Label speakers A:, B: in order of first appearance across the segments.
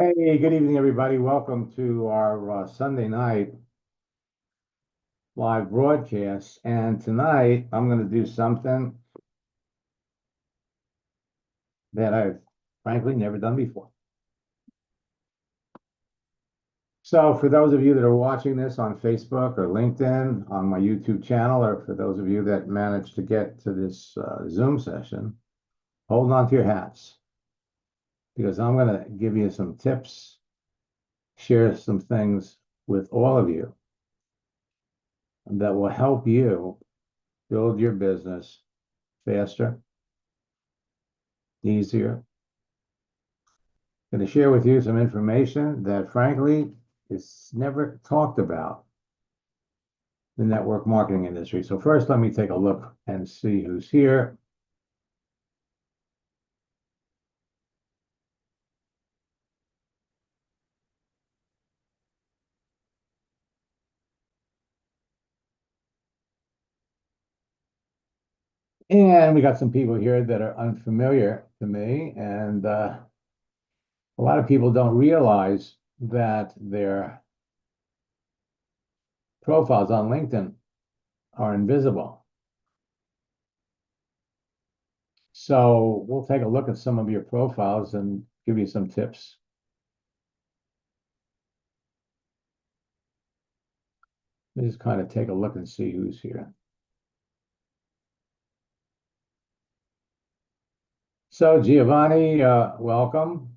A: Hey, good evening, everybody. Welcome to our Sunday night live broadcast. And tonight, I'm going to do something that I've frankly never done before. So, for those of you that are watching this on Facebook or LinkedIn, on my YouTube channel, or for those of you that managed to get to this Zoom session, hold on to your hats because I'm going to give you some tips, share some things with all of you that will help you build your business faster, easier. Going to share with you some information that frankly is never talked about in the network marketing industry. So first, let me take a look and see who's here. And we got some people here that are unfamiliar to me, and a lot of people don't realize that their profiles on LinkedIn are invisible. So we'll take a look at some of your profiles and give you some tips. Let me just kind of take a look and see who's here. So Giovanni, welcome.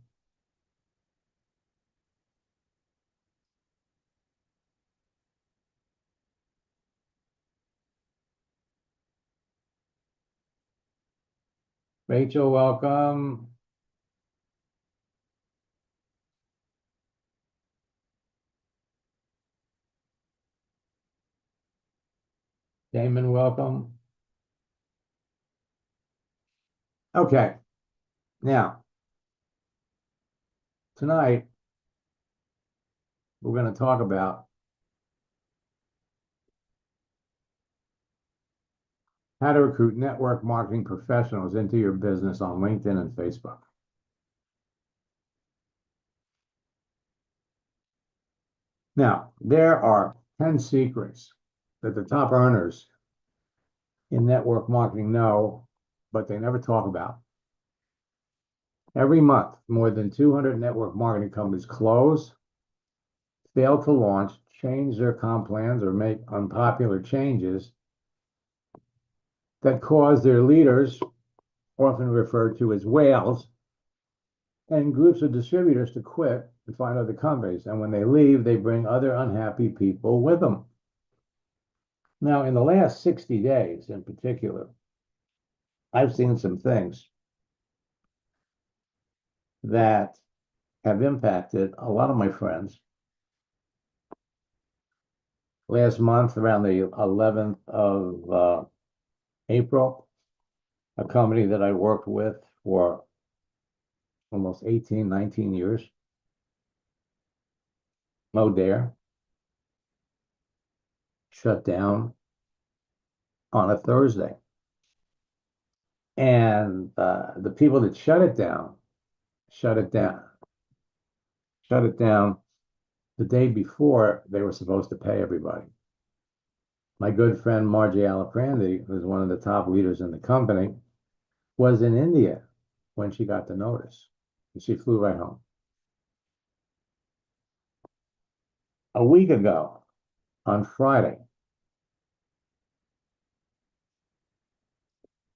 A: Rachel, welcome. Damon, welcome. Okay, now, tonight, we're going to talk about how to recruit network marketing professionals into your business on LinkedIn and Facebook. Now, there are 10 secrets that the top earners in network marketing know, but they never talk about. Every month, more than 200 network marketing companies close, fail to launch, change their comp plans, or make unpopular changes that cause their leaders, often referred to as whales, and groups of distributors to quit and find other companies. And when they leave, they bring other unhappy people with them. Now, in the last 60 days in particular, I've seen some things that have impacted a lot of my friends. Last month, around the 11th of April, a company that I worked with for almost 18, 19 years, Modere, shut down on a Thursday. And the people that shut it down the day before they were supposed to pay everybody. My good friend Margie Aliprandi, who's one of the top leaders in the company, was in India when she got the notice. And she flew right home. A week ago, on Friday,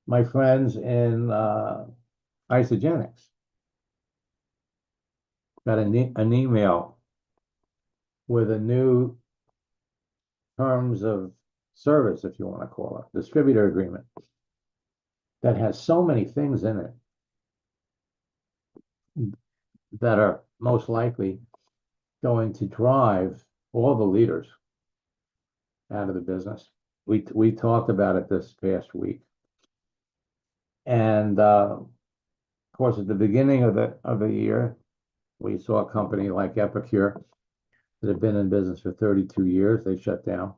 A: my friends in Isagenix got an email with a new terms of service, if you want to call it, distributor agreement that has so many things in it that are most likely going to drive all the leaders out of the business. We talked about it this past week. And of course, at the beginning of the year, we saw a company like Epicure that had been in business for 32 years. They shut down.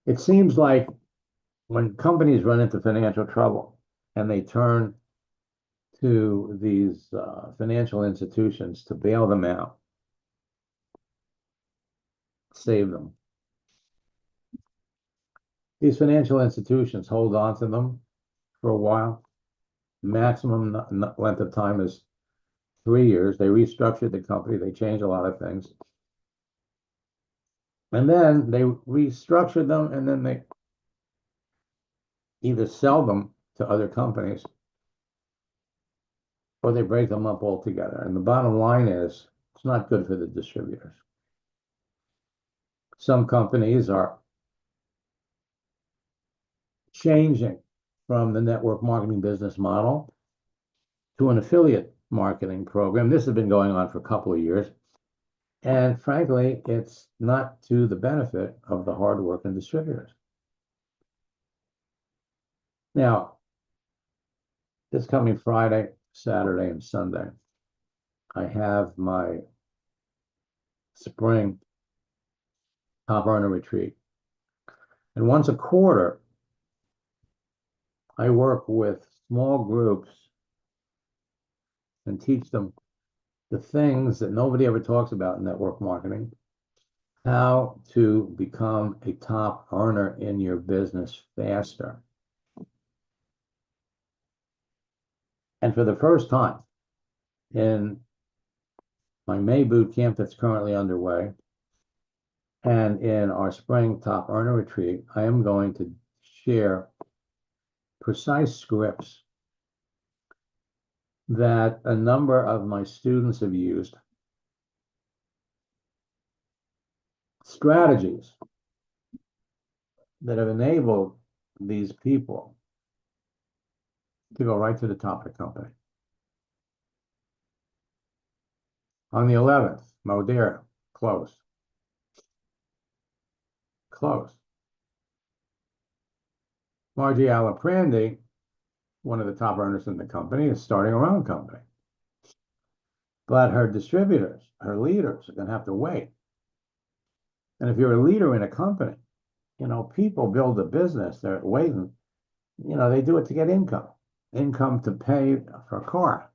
A: It seems like when companies run into financial trouble and they turn to these financial institutions to bail them out, save them. These financial institutions hold on to them for a while. Maximum length of time is 3 years. They restructured the company. They changed a lot of things. And then they restructured them, and then they either sell them to other companies or they break them up altogether. And the bottom line is, it's not good for the distributors. Some companies are changing from the network marketing business model to an affiliate marketing program. This has been going on for a couple of years. And frankly, it's not to the benefit of the hardworking distributors. Now, this coming Friday, Saturday, and Sunday, I have my spring top earner retreat. And once a quarter, I work with small groups and teach them the things that nobody ever talks about in network marketing, how to become a top earner in your business faster. And for the first time in my May boot camp that's currently underway, and in our spring top earner retreat, I am going to share precise scripts that a number of my students have used, strategies that have enabled these people to go right to the top of the company. On the 11th, Modere closed. Closed. Margie Alaprandi, one of the top earners in the company, is starting her own company. But her distributors, her leaders, are going to have to wait. And if you're a leader in a company, you know, people build a business, they're waiting, you know, they do it to get income. Income to pay for a car,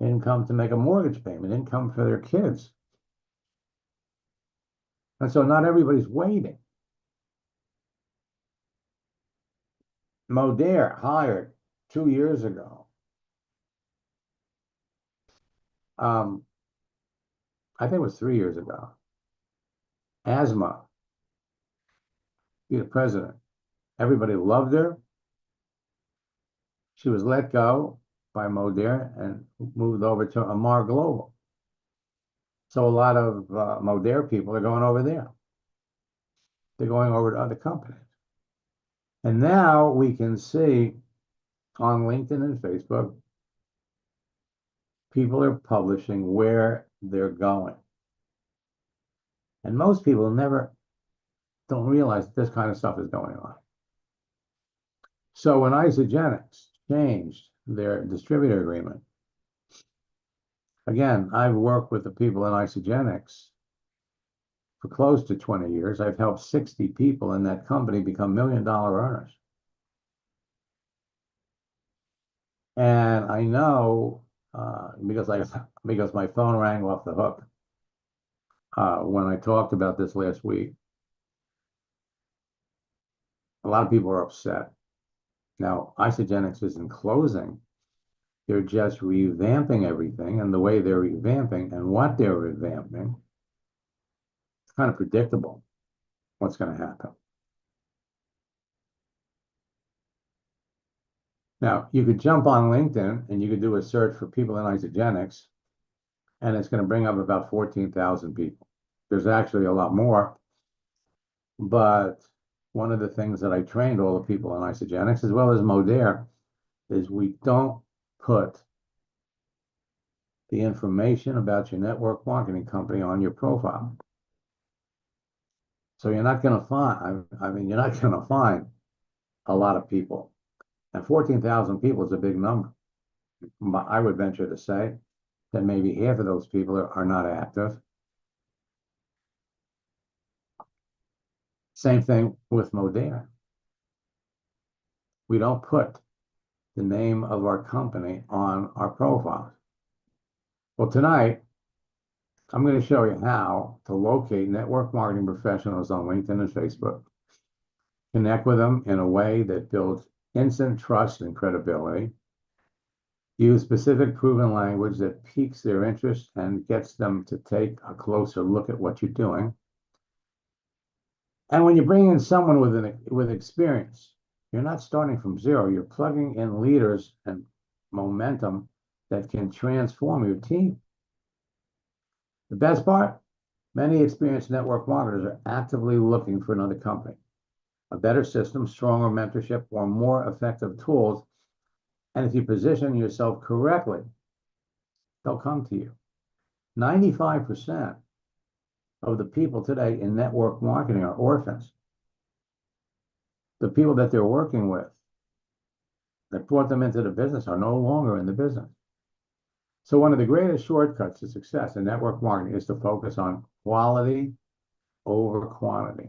A: income to make a mortgage payment, income for their kids. And so not everybody's waiting. Modere hired 2 years ago. I think it was 3 years ago. Asma, the president. Everybody loved her. She was let go by Modere and moved over to Amar Global. So a lot of Modere people are going over there. They're going over to other companies. And now we can see on LinkedIn and Facebook, people are publishing where they're going. And most people don't realize that this kind of stuff is going on. So when Isagenix changed their distributor agreement, again, I've worked with the people in Isagenix for close to 20 years. I've helped 60 people in that company become $1 million earners. And I know, because my phone rang off the hook when I talked about this last week, a lot of people are upset. Now, Isagenix isn't closing. They're just revamping everything, and the way they're revamping and what they're revamping, it's kind of predictable what's going to happen. Now, you could jump on LinkedIn and you could do a search for people in Isagenix, and it's going to bring up about 14,000 people. There's actually a lot more, but one of the things that I trained all the people in Isagenix, as well as Modere, is we don't put the information about your network marketing company on your profile. So you're not going to find, you're not going to find a lot of people. And 14,000 people is a big number. I would venture to say that maybe half of those people are not active. Same thing with Modere. We don't put the name of our company on our profiles. Well, tonight, I'm going to show you how to locate network marketing professionals on LinkedIn and Facebook, connect with them in a way that builds instant trust and credibility, use specific proven language that piques their interest and gets them to take a closer look at what you're doing. And when you bring in someone with experience, you're not starting from zero. You're plugging in leaders and momentum that can transform your team. The best part, many experienced network marketers are actively looking for another company, a better system, stronger mentorship, or more effective tools. And if you position yourself correctly, they'll come to you. 95% of the people today in network marketing are orphans. The people that they're working with that brought them into the business are no longer in the business. So one of the greatest shortcuts to success in network marketing is to focus on quality over quantity.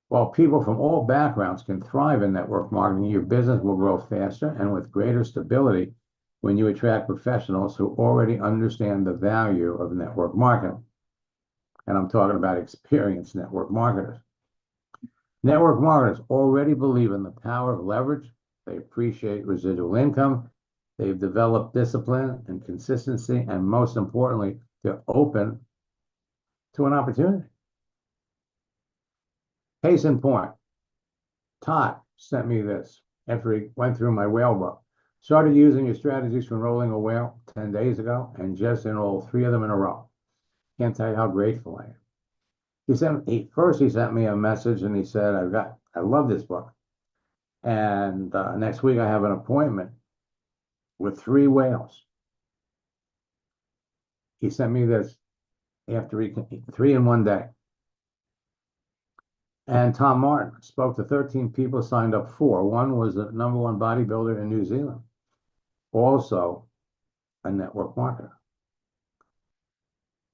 A: While people from all backgrounds can thrive in network marketing, your business will grow faster and with greater stability when you attract professionals who already understand the value of network marketing. And I'm talking about experienced network marketers. Network marketers already believe in the power of leverage. They appreciate residual income. They've developed discipline and consistency, and most importantly, they're open to an opportunity. Case in point, Todd sent me this after he went through my whale book. Started using your strategies for enrolling a whale 10 days ago and just enrolled 3 of them in a row. Can't tell you how grateful I am. He sent me a message and he said, I love this book. And next week I have an appointment with 3 whales. He sent me this after 3 in one day. And Tom Martin spoke to 13 people, signed up 4. One was the #1 bodybuilder in New Zealand, also a network marketer.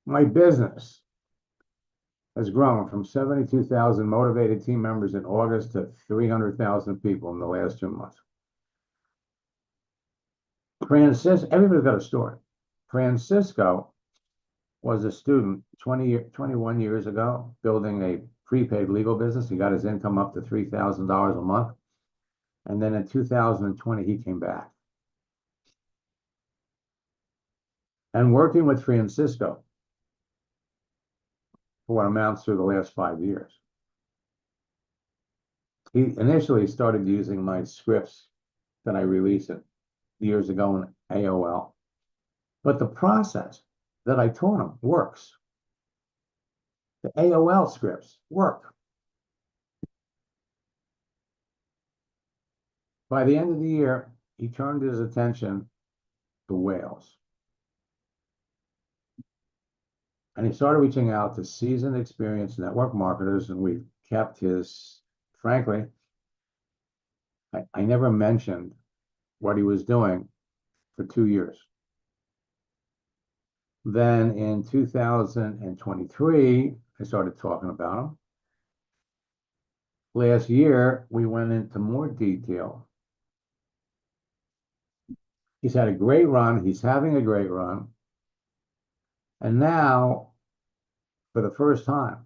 A: My business has grown from 72,000 motivated team members in August to 300,000 people in the last 2 months. Everybody's got a story. Francisco was a student 21 years ago, building a prepaid legal business. He got his income up to $3,000 a month. And then in 2020, he came back. And working with Francisco for what amounts to the last 5 years. He initially started using my scripts that I released years ago in AOL. But the process that I taught him works. The AOL scripts work. By the end of the year, he turned his attention to whales. And he started reaching out to seasoned, experienced network marketers, and we've kept his, frankly, I never mentioned what he was doing for 2 years. Then in 2023, I started talking about him. Last year, we went into more detail. He's had a great run. He's having a great run. And now, for the first time,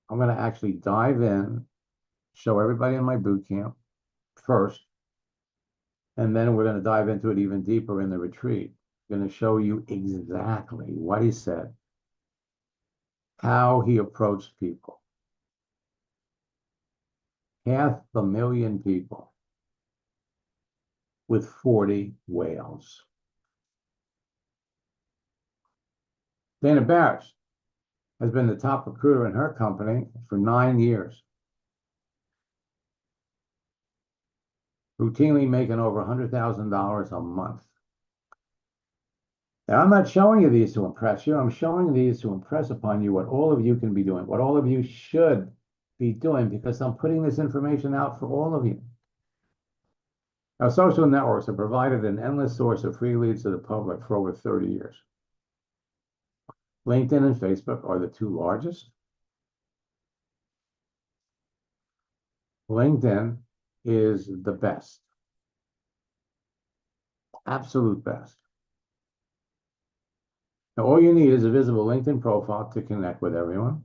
A: I'm going to actually dive in, show everybody in my boot camp first, and then we're going to dive into it even deeper in the retreat. I'm going to show you exactly what he said, how he approached people. 500,000 people with 40 whales. Dana Barris has been the top recruiter in her company for 9 years, routinely making over $100,000 a month. Now, I'm not showing you these to impress you. I'm showing these to impress upon you what all of you can be doing, what all of you should be doing, because I'm putting this information out for all of you. Now, social networks have provided an endless source of free leads to the public for over 30 years. LinkedIn and Facebook are the 2 largest. LinkedIn is the best, absolute best. Now, all you need is a visible LinkedIn profile to connect with everyone.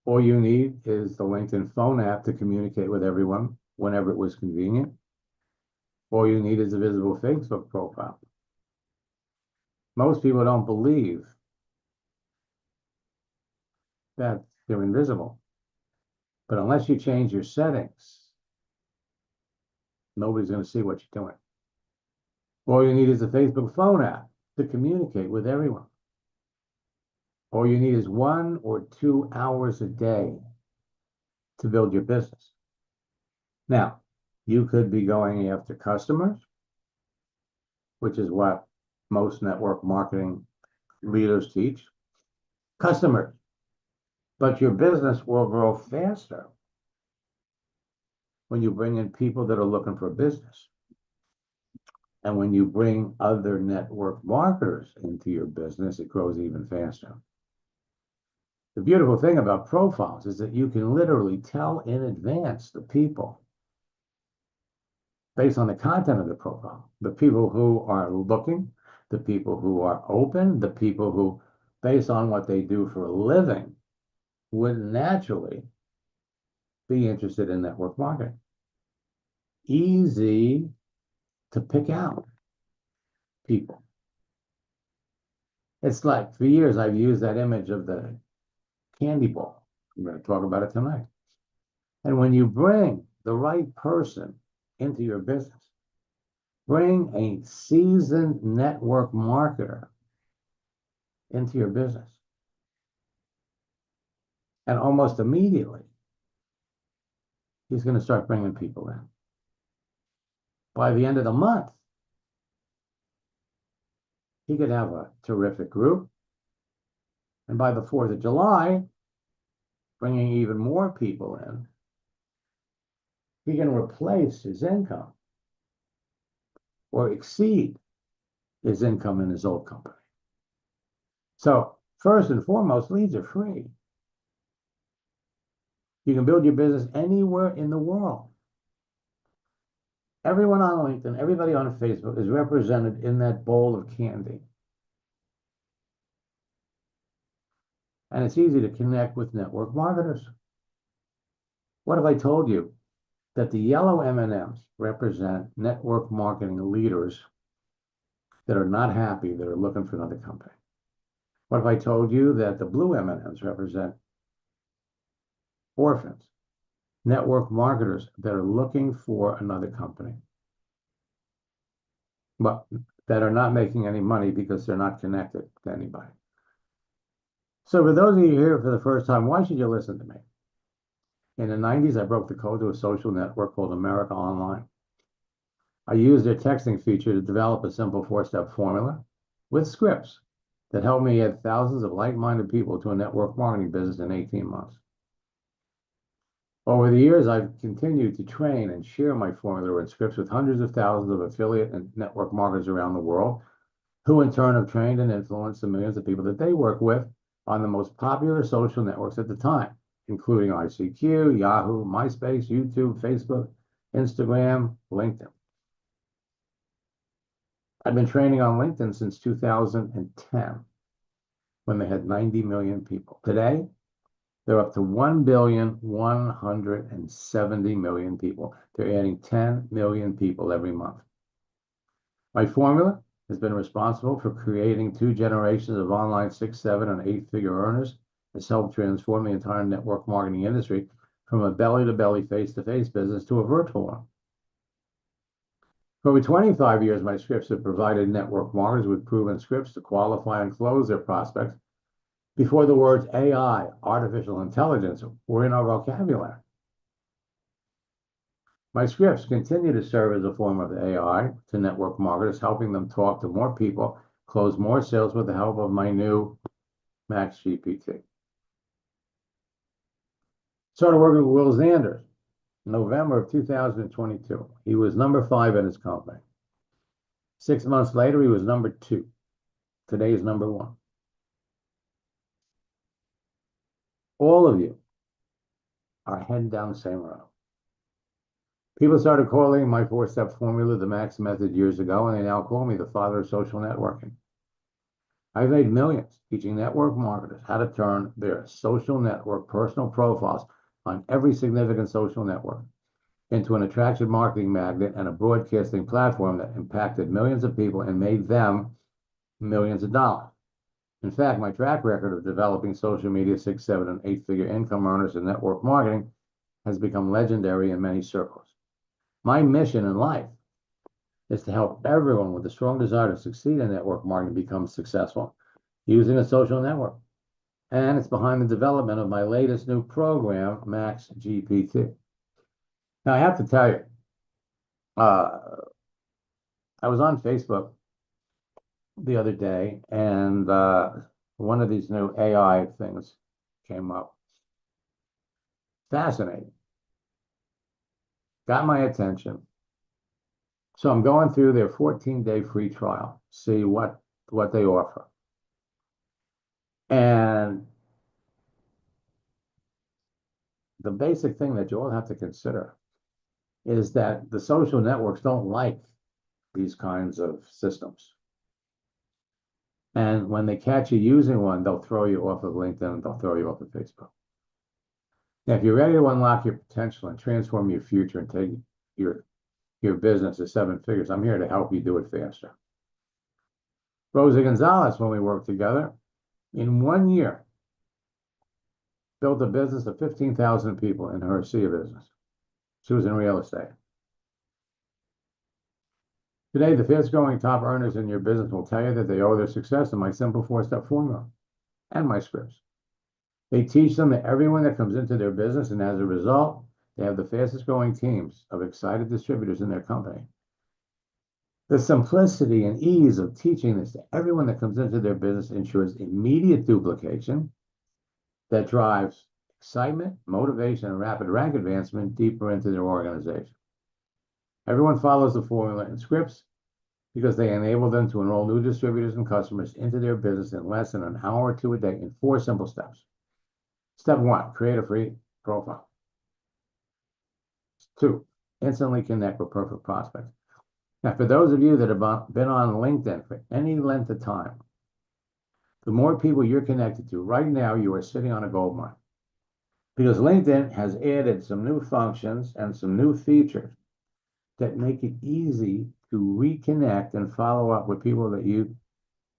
A: All you need is the LinkedIn phone app to communicate with everyone whenever it was convenient. All you need is a visible Facebook profile. Most people don't believe that they're invisible. But unless you change your settings, nobody's going to see what you're doing. All you need is a Facebook phone app to communicate with everyone. All you need is 1 or 2 hours a day to build your business. Now, you could be going after customers, which is what most network marketing leaders teach. Customers. But your business will grow faster when you bring in people that are looking for business. And when you bring other network marketers into your business, it grows even faster. The beautiful thing about profiles is that you can literally tell in advance the people, based on the content of the profile, the people who are looking, the people who are open, the people who, based on what they do for a living, would naturally be interested in network marketing. Easy to pick out people. It's like, for years, I've used that image of the candy ball. I'm going to talk about it tonight. And when you bring the right person into your business, bring a seasoned network marketer into your business, and almost immediately, he's going to start bringing people in. By the end of the month, he could have a terrific group. And by the 4th of July, bringing even more people in, he can replace his income or exceed his income in his old company. So first and foremost, leads are free. You can build your business anywhere in the world. Everyone on LinkedIn, everybody on Facebook is represented in that bowl of candy. And it's easy to connect with network marketers. What if I told you that the yellow M&Ms represent network marketing leaders that are not happy, that are looking for another company? What if I told you that the blue M&Ms represent orphans, network marketers that are looking for another company, but that are not making any money because they're not connected to anybody? So for those of you here for the first time, why should you listen to me? In the 90s, I broke the code to a social network called America Online. I used their texting feature to develop a simple 4-step formula with scripts that helped me add thousands of like-minded people to a network marketing business in 18 months. Over the years, I've continued to train and share my formula and scripts with hundreds of thousands of affiliate and network marketers around the world, who in turn have trained and influenced the millions of people that they work with on the most popular social networks at the time, including ICQ, Yahoo, MySpace, YouTube, Facebook, Instagram, LinkedIn. I've been training on LinkedIn since 2010, when they had 90 million people. Today, they're up to 1,170,000,000 people. They're adding 10 million people every month. My formula has been responsible for creating 2 generations of online 6, 7, and 8-figure earners. It's helped transform the entire network marketing industry from a belly-to-belly, face-to-face business to a virtual one. For over 25 years, my scripts have provided network marketers with proven scripts to qualify and close their prospects before the words AI, artificial intelligence, were in our vocabulary. My scripts continue to serve as a form of AI to network marketers, helping them talk to more people, close more sales with the help of my new Max GPT. Started working with Will Zanders in November of 2022. He was number 5 in his company. 6 months later, he was number 2. Today is number 1. All of you are heading down the same road. People started calling my four-step formula the Max Method years ago, and they now call me the father of social networking. I've made millions teaching network marketers how to turn their social network personal profiles on every significant social network into an attraction marketing magnet and a broadcasting platform that impacted millions of people and made them millions of dollars. In fact, my track record of developing social media 6, 7, and 8-figure income earners in network marketing has become legendary in many circles. My mission in life is to help everyone with a strong desire to succeed in network marketing become successful using a social network. And it's behind the development of my latest new program, Max GPT. Now, I have to tell you, I was on Facebook the other day, and one of these new AI things came up. Fascinating. Got my attention. So I'm going through their 14-day free trial, see what they offer. And the basic thing that you all have to consider is that the social networks don't like these kinds of systems. And when they catch you using one, they'll throw you off of LinkedIn, they'll throw you off of Facebook. Now, if you're ready to unlock your potential and transform your future and take your business to 7 figures, I'm here to help you do it faster. Rosa Gonzalez, when we worked together, in 1 year, built a business of 15,000 people in her sea of business. She was in real estate. Today, the fastest growing top earners in your business will tell you that they owe their success to my simple 4-step formula and my scripts. They teach them to everyone that comes into their business, and as a result, they have the fastest growing teams of excited distributors in their company. The simplicity and ease of teaching this to everyone that comes into their business ensures immediate duplication that drives excitement, motivation, and rapid rank advancement deeper into their organization. Everyone follows the formula and scripts because they enable them to enroll new distributors and customers into their business in less than an hour or 2 a day in 4 simple steps. Step 1, create a free profile. 2, instantly connect with perfect prospects. Now, for those of you that have been on LinkedIn for any length of time, the more people you're connected to, right now you are sitting on a gold mine. Because LinkedIn has added some new functions and some new features that make it easy to reconnect and follow up with people that you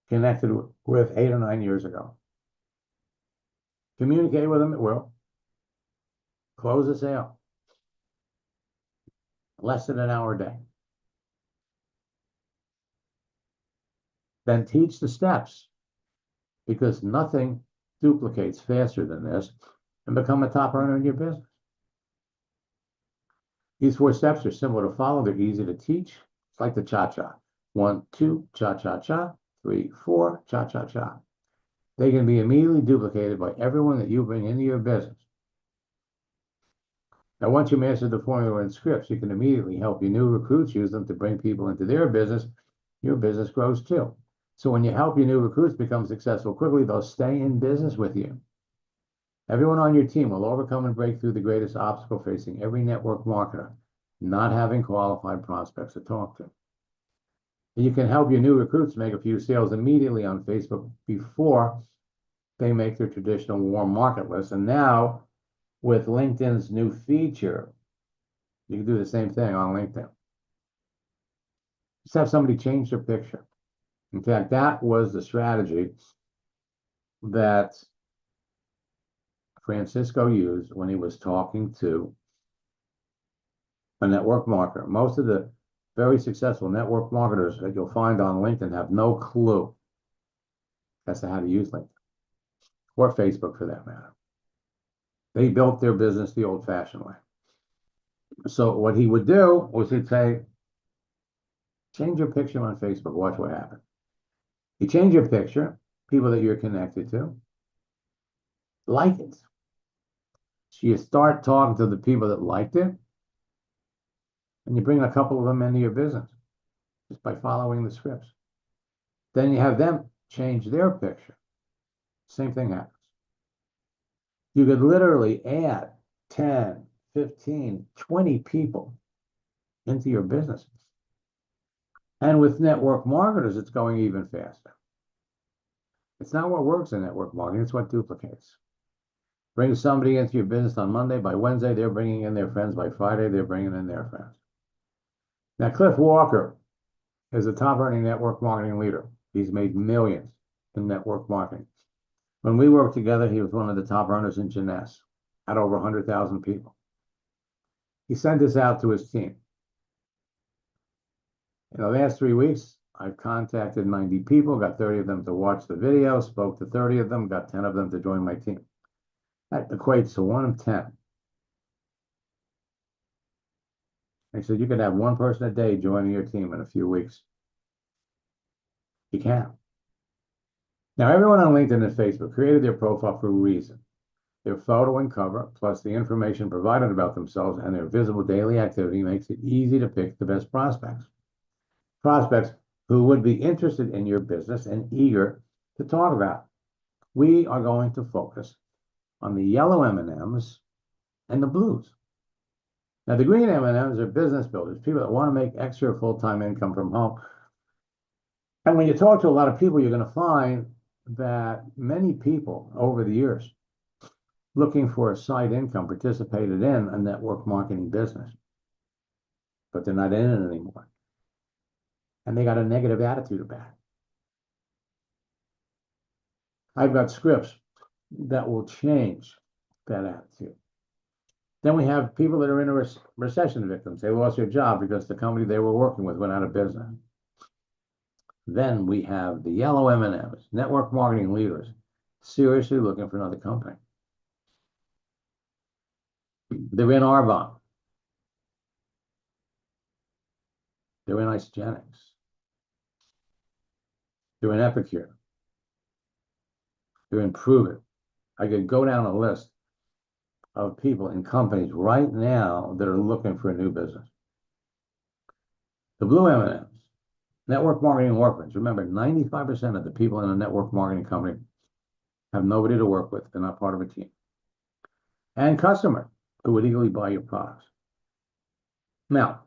A: connected with 8 or 9 years ago. Communicate with them at will. Close a sale. Less than an hour a day. Then teach the steps, because nothing duplicates faster than this, and become a top earner in your business. These 4 steps are simple to follow. They're easy to teach. It's like the cha-cha. 1, 2, cha-cha-cha. 3, 4, cha-cha-cha. They can be immediately duplicated by everyone that you bring into your business. Now, once you master the formula and scripts, you can immediately help your new recruits use them to bring people into their business. Your business grows too. So when you help your new recruits become successful quickly, they'll stay in business with you. Everyone on your team will overcome and break through the greatest obstacle facing every network marketer, not having qualified prospects to talk to. And you can help your new recruits make a few sales immediately on Facebook before they make their traditional warm market list. And now, with LinkedIn's new feature, you can do the same thing on LinkedIn. Just have somebody change their picture. In fact, that was the strategy that Francisco used when he was talking to a network marketer. Most of the very successful network marketers that you'll find on LinkedIn have no clue as to how to use LinkedIn, or Facebook for that matter. They built their business the old-fashioned way. So what he would do was he'd say, change your picture on Facebook, watch what happens. You change your picture, people that you're connected to like it. So you start talking to the people that liked it, and you bring a couple of them into your business just by following the scripts. Then you have them change their picture. Same thing happens. You could literally add 10, 15, 20 people into your business. And with network marketers, it's going even faster. It's not what works in network marketing, it's what duplicates. Bring somebody into your business on Monday, by Wednesday, they're bringing in their friends, by Friday, they're bringing in their friends. Now, Cliff Walker is a top earning network marketing leader. He's made millions in network marketing. When we worked together, he was one of the top earners in Jeunesse, had over 100,000 people. He sent this out to his team. In the last 3 weeks, I've contacted 90 people, got 30 of them to watch the video, spoke to 30 of them, got 10 of them to join my team. That equates to 1 of 10. He said, you could have one person a day joining your team in a few weeks. You can. Now, everyone on LinkedIn and Facebook created their profile for a reason. Their photo and cover, plus the information provided about themselves and their visible daily activity makes it easy to pick the best prospects. Prospects who would be interested in your business and eager to talk about it. We are going to focus on the yellow M&Ms and the blues. Now, the green M&Ms are business builders, people that want to make extra full-time income from home. And when you talk to a lot of people, you're going to find that many people over the years looking for a side income participated in a network marketing business, but they're not in it anymore. And they got a negative attitude about it. I've got scripts that will change that attitude. Then we have people that are in a recession victims. They lost their job because the company they were working with went out of business. Then we have the yellow M&Ms, network marketing leaders, seriously looking for another company. They're in Arbonne. They're in Isagenix. They're in Epicure. They're in Pruvit. I could go down a list of people in companies right now that are looking for a new business. The blue M&Ms, network marketing orphans. Remember, 95% of the people in a network marketing company have nobody to work with. They're not part of a team. And customers who would eagerly buy your products. Now,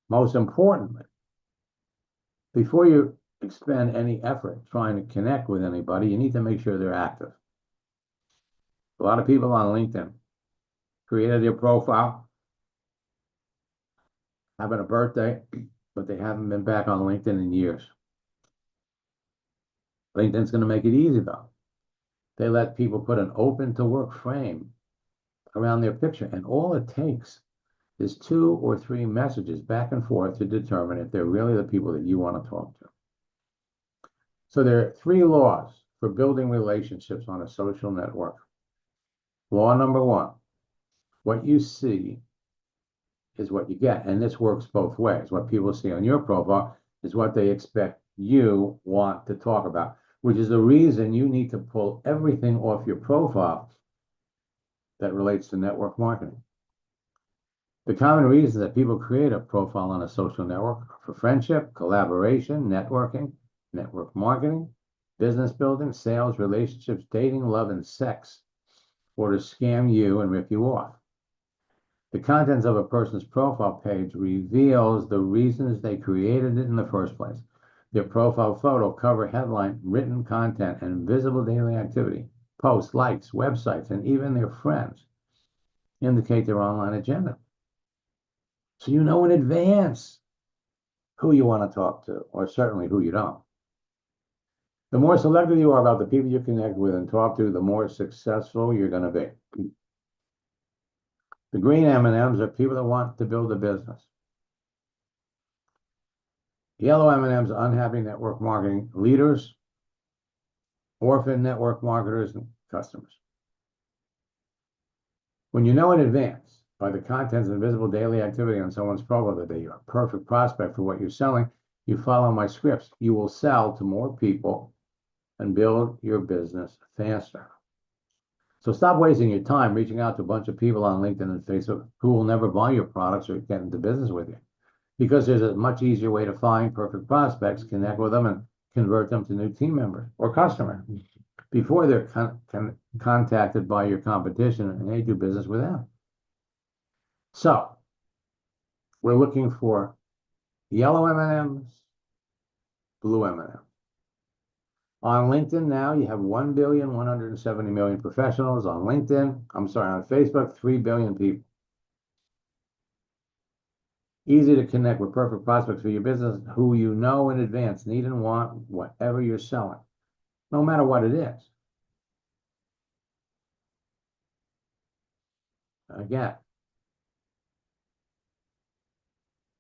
A: most importantly, before you expend any effort trying to connect with anybody, you need to make sure they're active. A lot of people on LinkedIn created their profile, having a birthday, but they haven't been back on LinkedIn in years. LinkedIn's going to make it easy, though. They let people put an open to work frame around their picture, and all it takes is 2 or 3 messages back and forth to determine if they're really the people that you want to talk to. So there are 3 laws for building relationships on a social network. Law number 1, what you see is what you get. And this works both ways. What people see on your profile is what they expect you want to talk about, which is the reason you need to pull everything off your profile that relates to network marketing. The common reasons that people create a profile on a social network are for friendship, collaboration, networking, network marketing, business building, sales, relationships, dating, love, and sex, or to scam you and rip you off. The contents of a person's profile page reveals the reasons they created it in the first place. Their profile photo, cover, headline, written content, and visible daily activity, posts, likes, websites, and even their friends indicate their online agenda. So you know in advance who you want to talk to, or certainly who you don't. The more selective you are about the people you connect with and talk to, the more successful you're going to be. The green M&Ms are people that want to build a business. Yellow M&Ms are unhappy network marketing leaders, orphan network marketers, and customers. When you know in advance by the contents and visible daily activity on someone's profile that they are a perfect prospect for what you're selling, you follow my scripts. You will sell to more people and build your business faster. So stop wasting your time reaching out to a bunch of people on LinkedIn and Facebook who will never buy your products or get into business with you. Because there's a much easier way to find perfect prospects, connect with them, and convert them to new team members or customers before they're contacted by your competition and they do business with them. So We're looking for yellow M&Ms, blue M&Ms. On LinkedIn now, you have 1,170,000,000 professionals on LinkedIn. I'm sorry, on Facebook, 3 billion people. Easy to connect with perfect prospects for your business who you know in advance need and want whatever you're selling, no matter what it is. Again,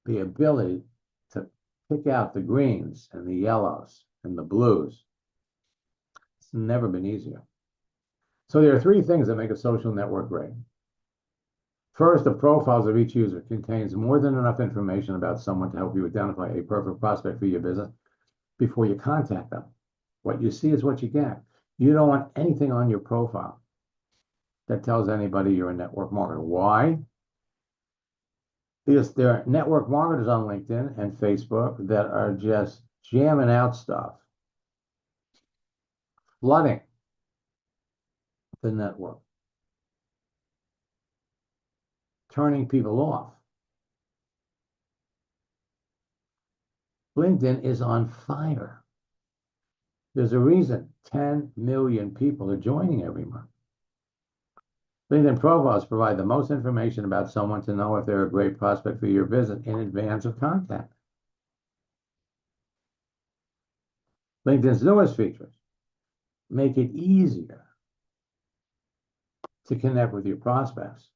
A: the ability to pick out the greens and the yellows and the blues. It's never been easier. So there are 3 things that make a social network great. First, the profiles of each user contains more than enough information about someone to help you identify a perfect prospect for your business before you contact them. What you see is what you get. You don't want anything on your profile that tells anybody you're a network marketer. Why? Because there are network marketers on LinkedIn and Facebook that are just jamming out stuff, flooding the network, turning people off. LinkedIn is on fire. There's a reason 10 million people are joining every month. LinkedIn profiles provide the most information about someone to know if they're a great prospect for your business in advance of contact. LinkedIn's newest features make it easier to connect with your prospects.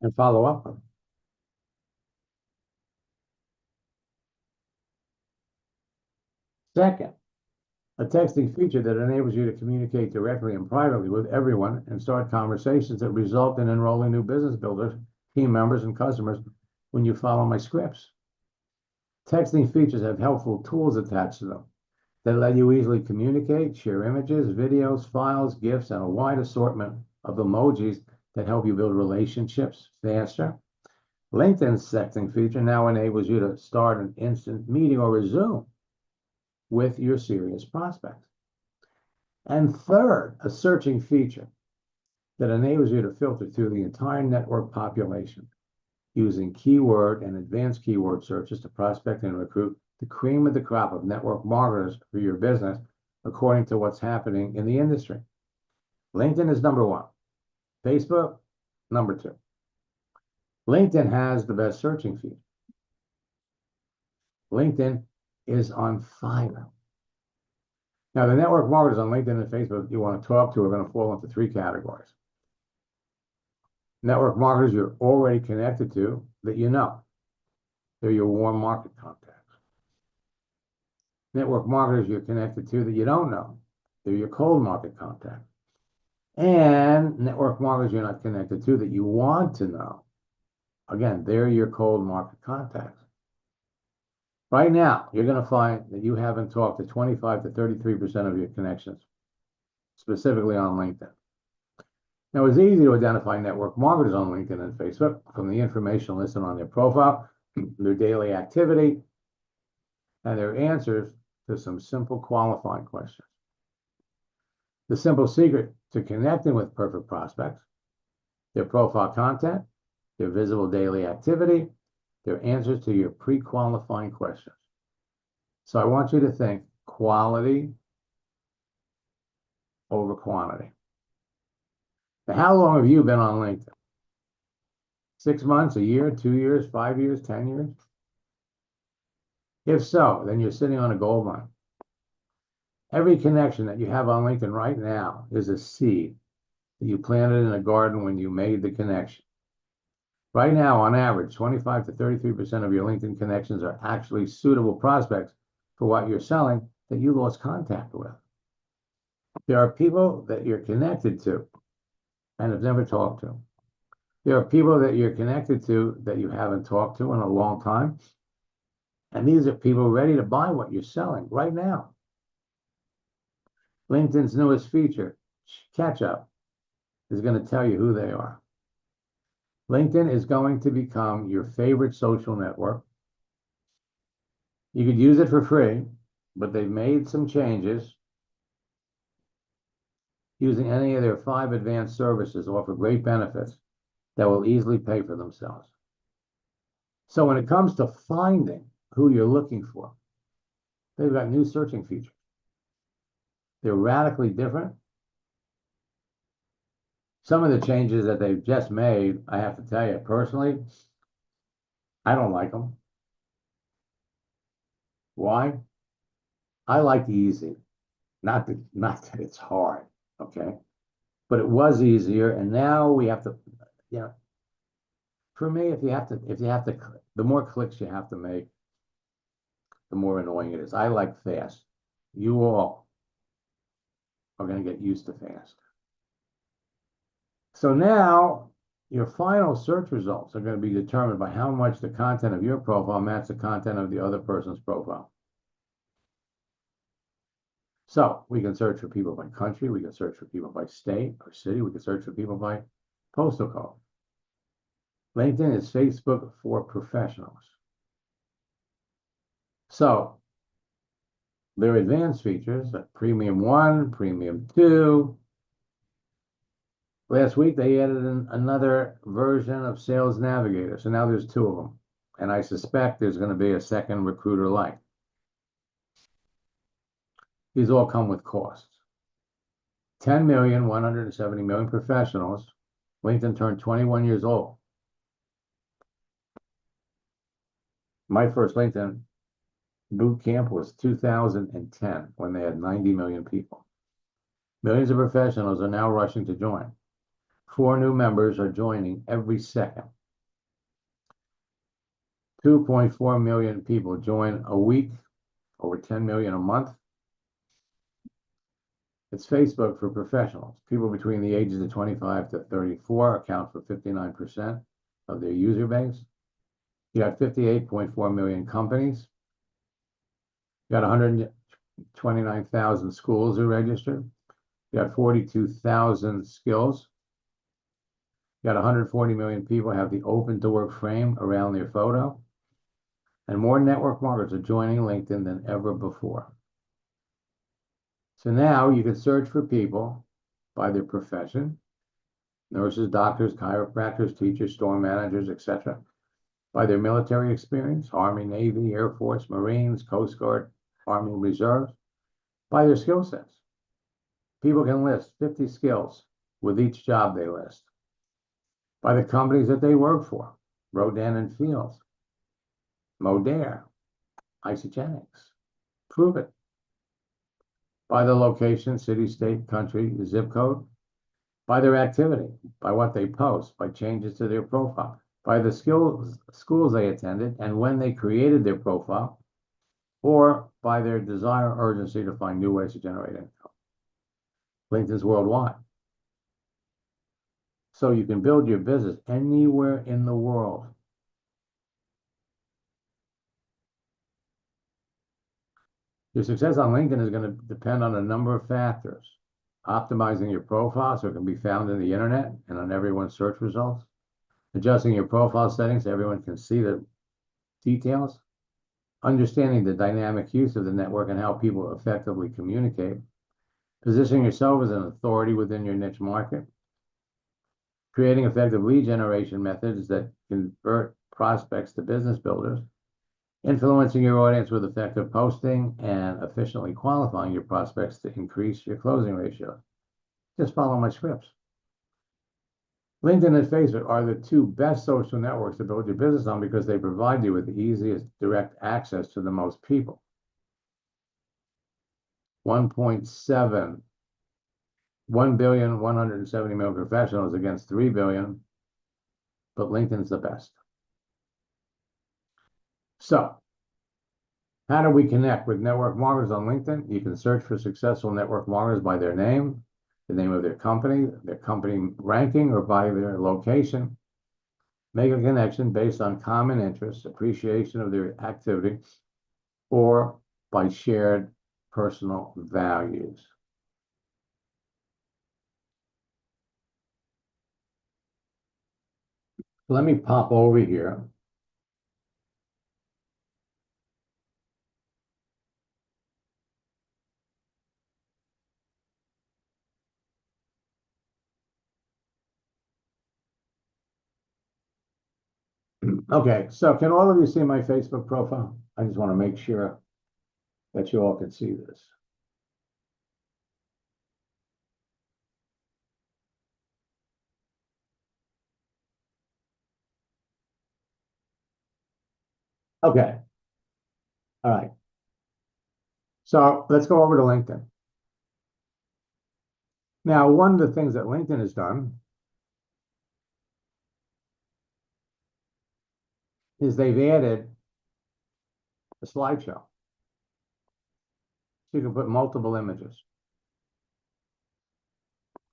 A: And follow up with them. Second, a texting feature that enables you to communicate directly and privately with everyone and start conversations that result in enrolling new business builders, team members, and customers when you follow my scripts. Texting features have helpful tools attached to them that let you easily communicate, share images, videos, files, GIFs, and a wide assortment of emojis that help you build relationships faster. LinkedIn's texting feature now enables you to start an instant meeting or a Zoom with your serious prospects. And third, a searching feature that enables you to filter through the entire network population using keyword and advanced keyword searches to prospect and recruit the cream of the crop of network marketers for your business according to what's happening in the industry. LinkedIn is number 1. Facebook, number 2. LinkedIn has the best searching feature. LinkedIn is on fire. Now, the network marketers on LinkedIn and Facebook you want to talk to are going to fall into 3 categories. Network marketers you're already connected to that you know. They're your warm market contacts. Network marketers you're connected to that you don't know. They're your cold market contacts. And network marketers you're not connected to that you want to know. Again, they're your cold market contacts. Right now, you're going to find that you haven't talked to 25 to 33% of your connections, specifically on LinkedIn. Now, it's easy to identify network marketers on LinkedIn and Facebook from the information listed on their profile, their daily activity, and their answers to some simple qualifying questions. The simple secret to connecting with perfect prospects: their profile content, their visible daily activity, their answers to your pre-qualifying questions. So I want you to think quality over quantity. Now, how long have you been on LinkedIn? 6 months, a year, 2 years, 5 years, 10 years? If so, then you're sitting on a gold mine. Every connection that you have on LinkedIn right now is a seed that you planted in a garden when you made the connection. Right now, on average, 25 to 33% of your LinkedIn connections are actually suitable prospects for what you're selling that you lost contact with. There are people that you're connected to and have never talked to. There are people that you're connected to that you haven't talked to in a long time. And these are people ready to buy what you're selling right now. LinkedIn's newest feature, Catch Up, is going to tell you who they are. LinkedIn is going to become your favorite social network. You could use it for free, but they've made some changes using any of their 5 advanced services, offer great benefits that will easily pay for themselves. So when it comes to finding who you're looking for, they've got new searching features. They're radically different. Some of the changes that they've just made, I have to tell you, personally, I don't like them. Why? I like easy. Not that it's hard, okay? But it was easier, and now we have to, you know, for me, if you have to, the more clicks you have to make, the more annoying it is. I like fast. You all are going to get used to fast. So now your final search results are going to be determined by how much the content of your profile matches the content of the other person's profile. So we can search for people by country, we can search for people by state or city, we can search for people by postal code. LinkedIn is Facebook for professionals. So their advanced features, Premium 1, Premium 2. Last week, they added another version of Sales Navigator. So now there's 2 of them. And I suspect there's going to be a second Recruiter Lite. These all come with costs. 10,170,000 professionals. LinkedIn turned 21 years old. My first LinkedIn boot camp was 2010 when they had 90 million people. Millions of professionals are now rushing to join. 4 new members are joining every second. 2.4 million people join a week, over 10 million a month. It's Facebook for professionals. People between the ages of 25 to 34 account for 59% of their user base. You got 58.4 million companies. You got 129,000 schools are registered. You got 42,000 skills. You got 140 million people have the open to work frame around their photo. And more network marketers are joining LinkedIn than ever before. So now you can search for people by their profession, nurses, doctors, chiropractors, teachers, store managers, etc. By their military experience, Army, Navy, Air Force, Marines, Coast Guard, Army Reserves, by their skill sets. People can list 50 skills with each job they list. By the companies that they work for, Rodan and Fields, Modere, Isagenix, Pruvit. By the location, city, state, country, zip code. By their activity, by what they post, by changes to their profile, by the schools they attended and when they created their profile, or by their desire or urgency to find new ways to generate income. LinkedIn's worldwide. So you can build your business anywhere in the world. Your success on LinkedIn is going to depend on a number of factors. Optimizing your profile so it can be found in the internet and on everyone's search results. Adjusting your profile settings so everyone can see the details. Understanding the dynamic use of the network and how people effectively communicate. Positioning yourself as an authority within your niche market. Creating effective lead generation methods that convert prospects to business builders. Influencing your audience with effective posting and efficiently qualifying your prospects to increase your closing ratio. Just follow my scripts. LinkedIn and Facebook are the 2 best social networks to build your business on because they provide you with the easiest direct access to the most people. 1,170,000,000 professionals against 3 billion, but LinkedIn's the best. So, how do we connect with network marketers on LinkedIn? You can search for successful network marketers by their name, the name of their company ranking, or by their location. Make a connection based on common interests, appreciation of their activity, or by shared personal values. Let me pop over here. Okay, so can all of you see my Facebook profile? I just want to make sure that you all can see this. Okay, all right. So let's go over to LinkedIn. Now, one of the things that LinkedIn has done is they've added a slideshow. So you can put multiple images.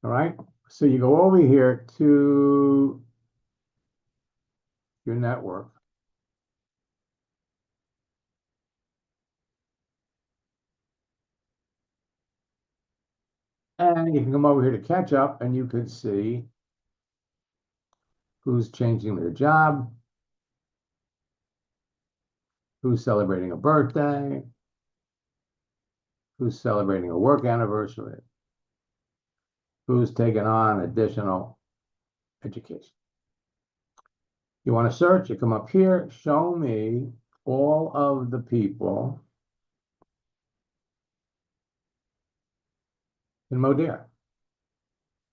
A: All right. So you go over here to your network. And you can come over here to catch up and you can see who's changing their job, who's celebrating a birthday, who's celebrating a work anniversary, who's taking on additional education. You want to search, you come up here, show me all of the people in Modere.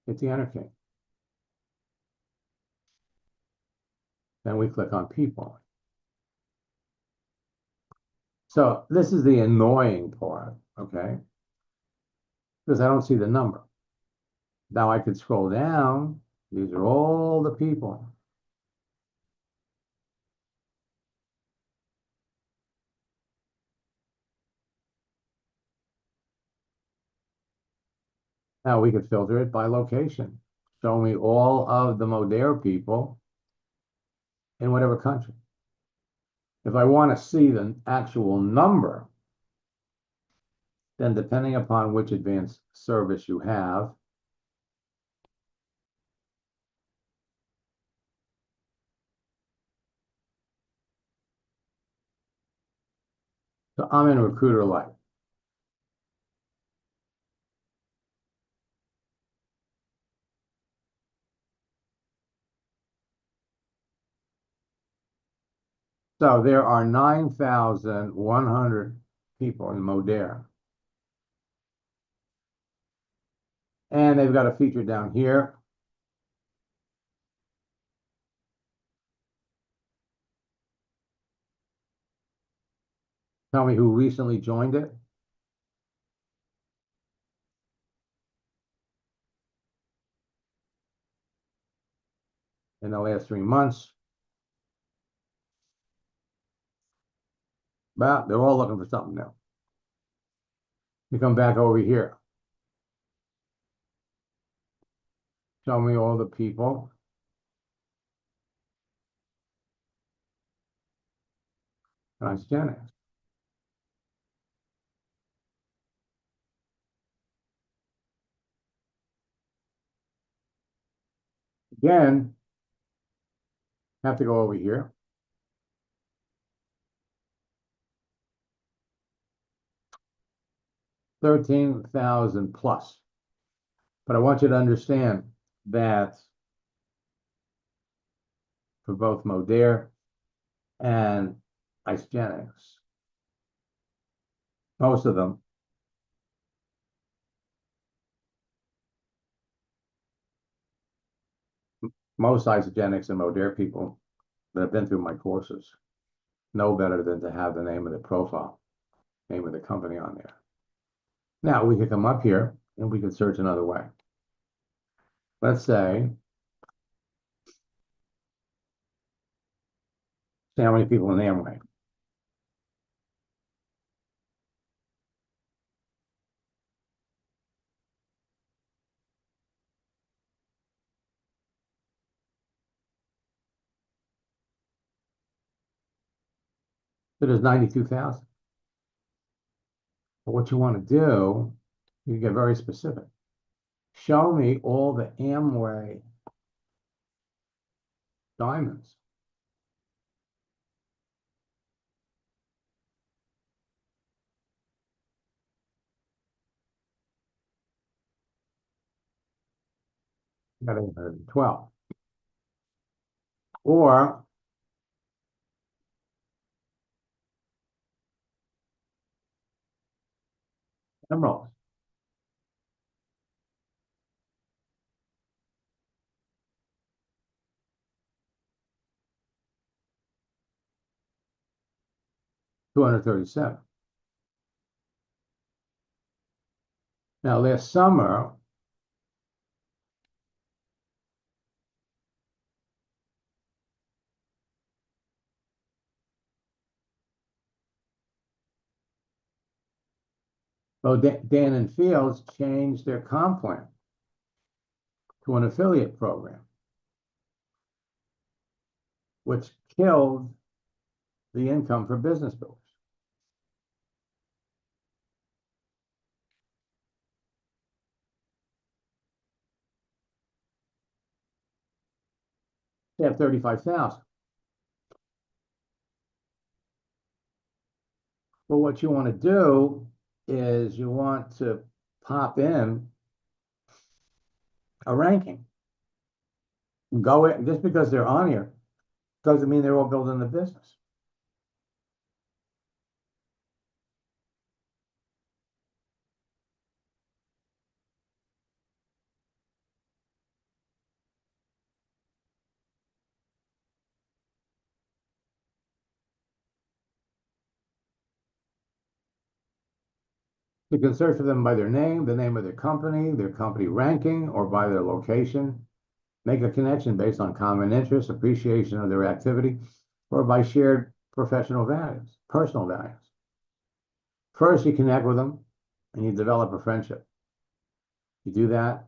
A: Hit the enter key. Then we click on people. So this is the annoying part, okay? Because I don't see the number. Now I could scroll down. These are all the people. Now we could filter it by location. Show me all of the Modere people in whatever country. If I want to see the actual number, then depending upon which advanced service you have, so I'm in Recruiter Lite. So there are 9,100 people in Modere. And they've got a feature down here. Tell me who recently joined it. In the last 3 months. Well, they're all looking for something new. You come back over here. Show me all the people. Isagenix. Again, have to go over here. $13,000 plus. But I want you to understand that for both Modere and Isagenix, most of them most Isagenix and Modere people that have been through my courses know better than to have the name of the profile, name of the company on there. Now we could come up here and we could search another way. Let's say, see how many people in Amway. So there's 92,000. But what you want to do, you get very specific. Show me all the Amway diamonds. Got 812. Or Emeralds. $237. Now, last summer, Rodan and Fields changed their comp plan to an affiliate program, which killed the income for business builders. They have 35,000. But what you want to do is you want to pop in a ranking. Go in, just because they're on here doesn't mean they're all building the business. You can search for them by their name, the name of their company ranking, or by their location. Make a connection based on common interests, appreciation of their activity, or by shared professional values, personal values. First, you connect with them and you develop a friendship. You do that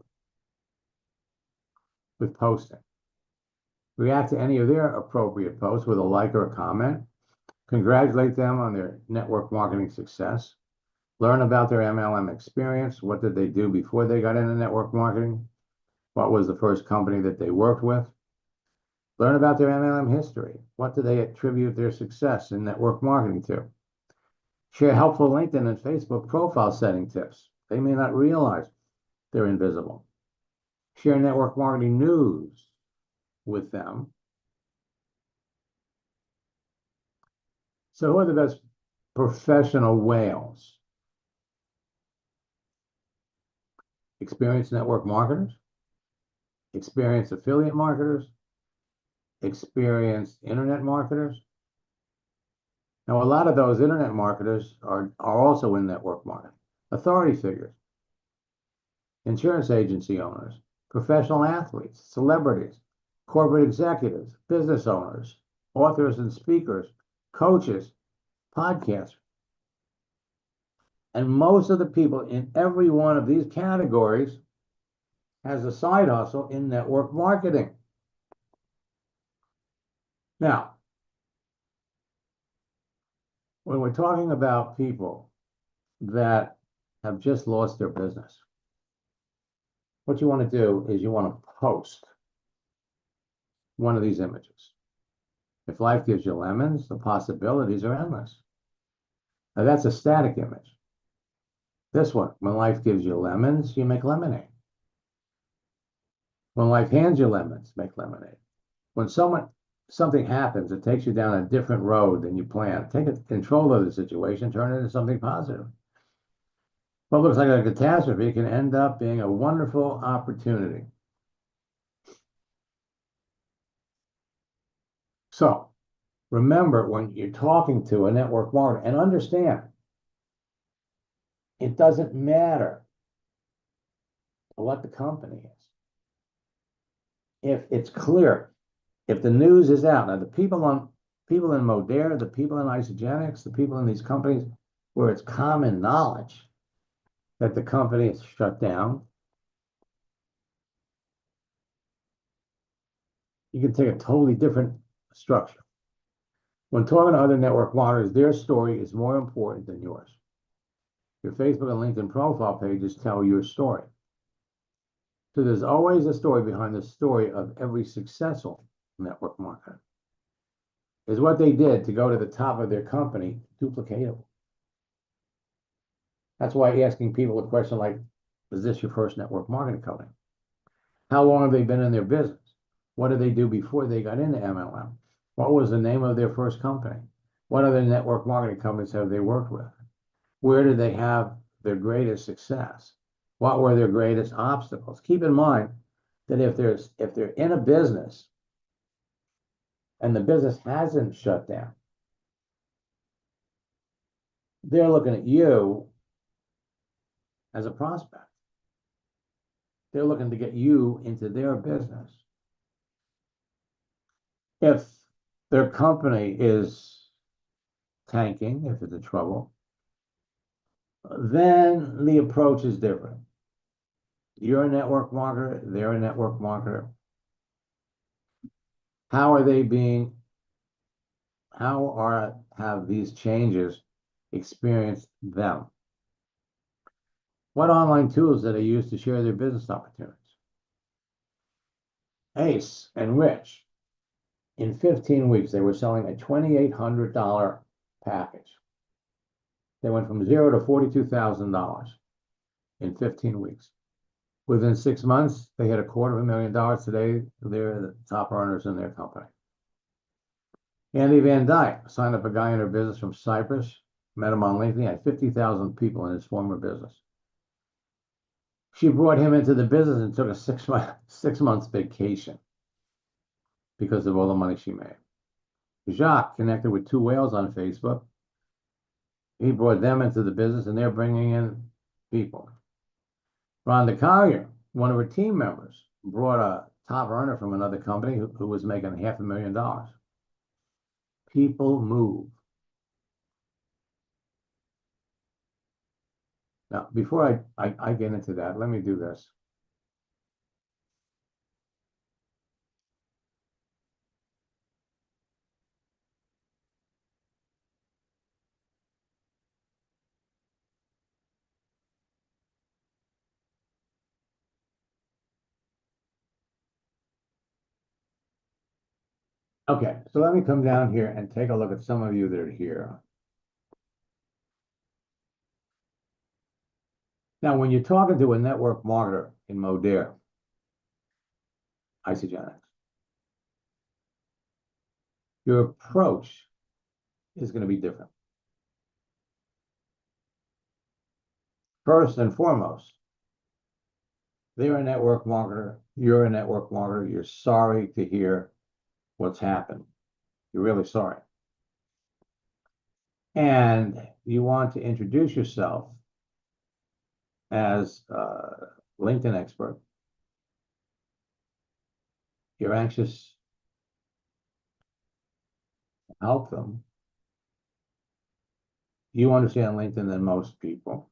A: with posting. React to any of their appropriate posts with a like or a comment. Congratulate them on their network marketing success. Learn about their MLM experience. What did they do before they got into network marketing? What was the first company that they worked with? Learn about their MLM history. What do they attribute their success in network marketing to? Share helpful LinkedIn and Facebook profile setting tips. They may not realize they're invisible. Share network marketing news with them. So who are the best professional whales? Experienced network marketers, experienced affiliate marketers, experienced internet marketers. Now, a lot of those internet marketers are also in network marketing. Authority figures, insurance agency owners, professional athletes, celebrities, corporate executives, business owners, authors and speakers, coaches, podcasters. And most of the people in every one of these categories has a side hustle in network marketing. Now, when we're talking about people that have just lost their business, what you want to do is you want to post one of these images. If life gives you lemons, the possibilities are endless. Now, that's a static image. This one, when life gives you lemons, you make lemonade. When life hands you lemons, make lemonade. When something happens, it takes you down a different road than you planned. Take control of the situation, turn it into something positive. What looks like a catastrophe can end up being a wonderful opportunity. So remember, when you're talking to a network marketer, and understand, it doesn't matter what the company is. If it's clear, if the news is out, now the people in Modere, the people in Isagenix, the people in these companies where it's common knowledge that the company is shut down, you can take a totally different structure. When talking to other network marketers, their story is more important than yours. Your Facebook and LinkedIn profile pages tell your story. So there's always a story behind the story of every successful network marketer. Is what they did to go to the top of their company duplicatable? That's why asking people a question like, is this your first network marketing company? How long have they been in their business? What did they do before they got into MLM? What was the name of their first company? What other network marketing companies have they worked with? Where did they have their greatest success? What were their greatest obstacles? Keep in mind that if they're in a business and the business hasn't shut down, they're looking at you as a prospect. They're looking to get you into their business. If their company is tanking, if it's in trouble, then the approach is different. You're a network marketer, they're a network marketer. How are they being, have these changes experienced them? What online tools do they use to share their business opportunities? Ace and Rich, in 15 weeks, they were selling a $2,800 package. They went from zero to $42,000 in 15 weeks. Within 6 months, they hit $250,000. Today, they're the top earners in their company. Andy Van Dyke signed up a guy in her business from Cyprus, met him on LinkedIn, had 50,000 people in his former business. She brought him into the business and took a 6 months vacation because of all the money she made. Jacques connected with two whales on Facebook. He brought them into the business and they're bringing in people. Rhonda Collier, one of her team members, brought a top earner from another company who was making $500,000. People move. Now, before I get into that, let me do this. Okay, so let me come down here and take a look at some of you that are here. Now, when you're talking to a network marketer in Modere, Isagenix, your approach is going to be different. First and foremost, they're a network marketer, you're a network marketer, you're sorry to hear what's happened. You're really sorry. And you want to introduce yourself as a LinkedIn expert. You're anxious to help them. You understand LinkedIn than most people.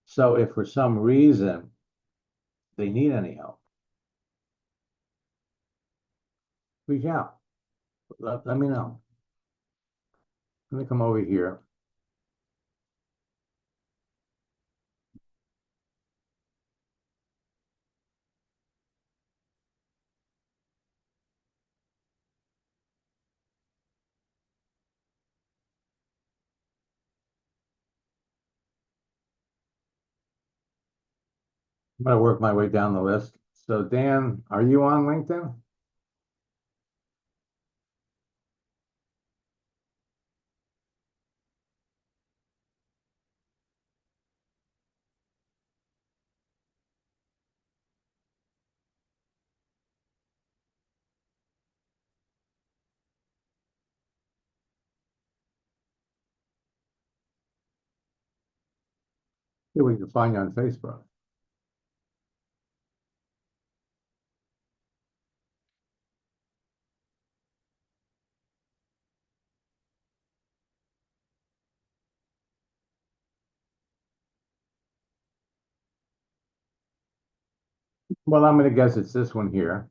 A: So if for some reason they need any help, reach out. Let me know. Let me come over here. I'm going to work my way down the list. So Dan, are you on LinkedIn? Yeah, we can find you on Facebook. Well, I'm going to guess it's this one here.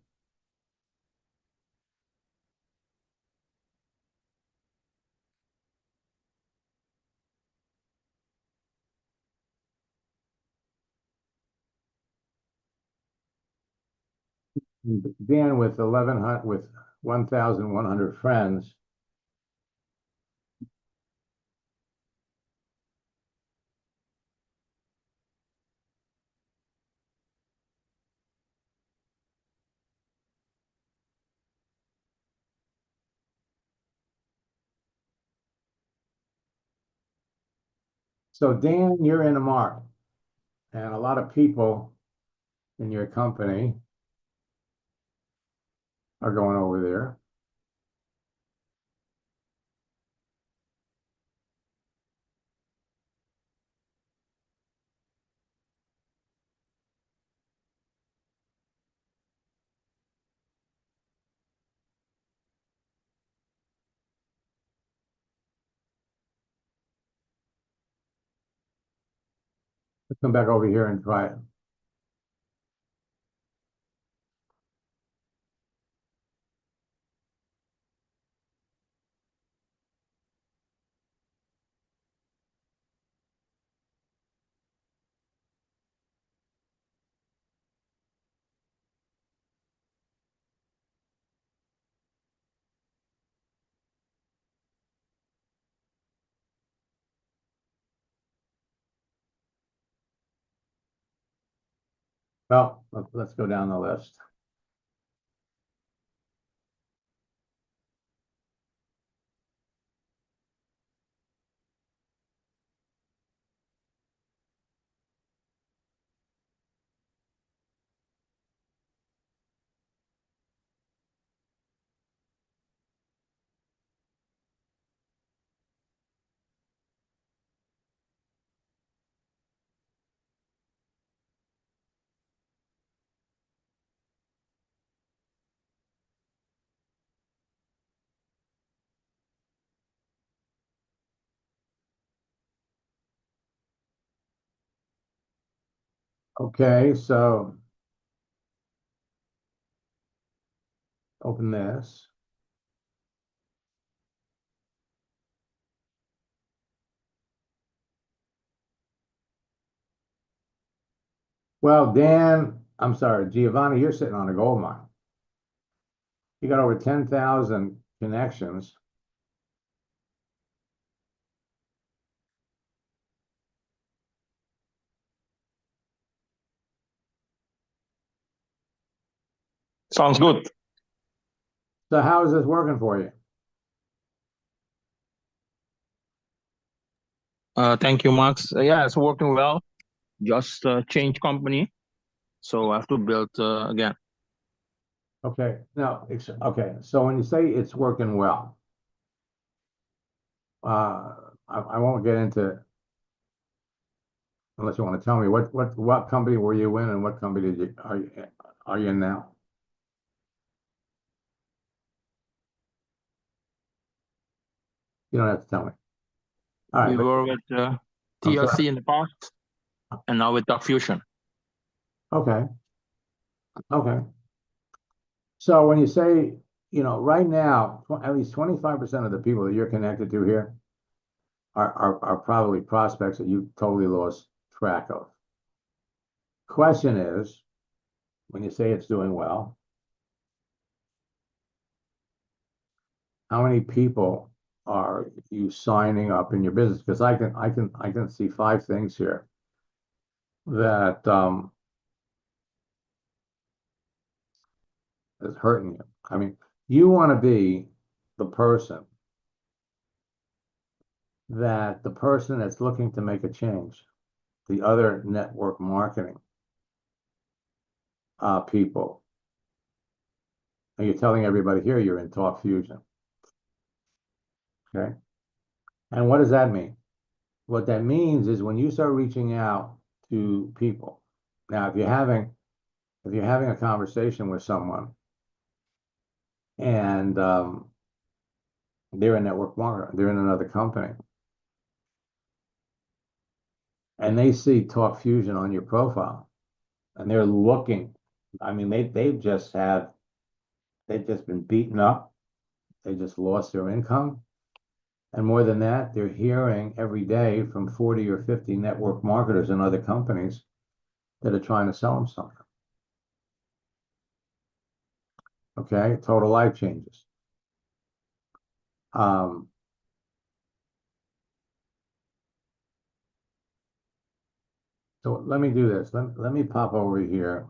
A: Dan with 1,100 friends. So Dan, you're in the market, and a lot of people in your company are going over there. Let's come back over here and try it. Well, let's go down the list. Okay, so open this. Well, Dan, I'm sorry, Giovanni, you're sitting on a gold mine. You got over 10,000 connections.
B: Sounds good.
A: So how is this working for you?
B: Thank you, Max. Yeah, it's working well. Just change company, so I have to build again.
A: Okay, now, okay, so when you say it's working well, I won't get into, unless you want to tell me, what company were you in and what company are you in now? You don't have to tell me. All right,
B: We
A: but
B: were with
A: I'm sorry.
B: TLC in the past, and now with Dark Fusion.
A: Okay, okay. So when you say, right now, at least 25% of the people that you're connected to here are probably prospects that you totally lost track of. Question is, when you say it's doing well, how many people are you signing up in your business? Because I can see five things here that is hurting you. I mean, you want to be the person that's looking to make a change. The other network marketing people. And you're telling everybody here you're in Talk Fusion. Okay. And what does that mean? What that means is when you start reaching out to people. Now, if you're having a conversation with someone and they're a network marketer, they're in another company, and they see Talk Fusion on your profile, and they're looking. I mean, they've just been beaten up. They just lost their income. And more than that, they're hearing every day from 40 or 50 network marketers in other companies that are trying to sell them something. Okay, total life changes. Um, so let me do this. Let me pop over here.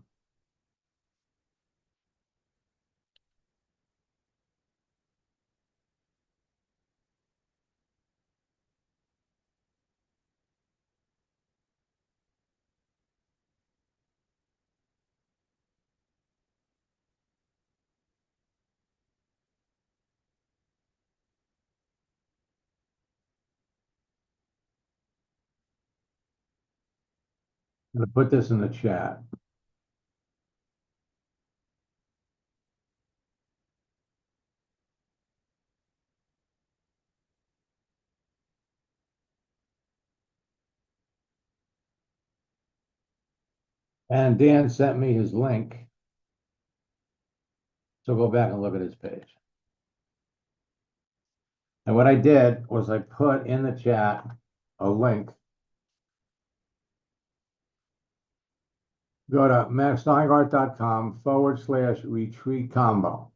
A: I'm gonna put this in the chat. And Dan sent me his link. So go back and look at his page. And what I did was I put in the chat a link. Go to maxsteingart.com/retreat combo.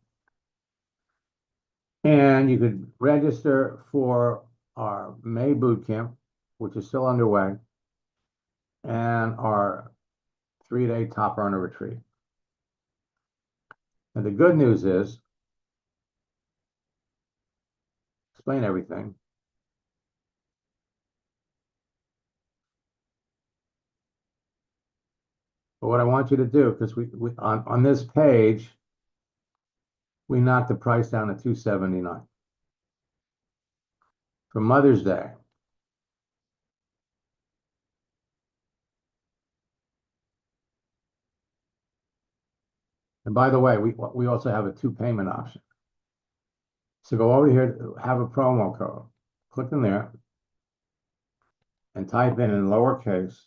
A: And you could register for our May boot camp, which is still underway, and our 3-day top earner retreat. And the good news is, explain everything. But what I want you to do, because we on this page, we knocked the price down to $279 for Mother's Day. And by the way, we also have a 2-payment option. So go over here, have a promo code, click in there, and type in lowercase,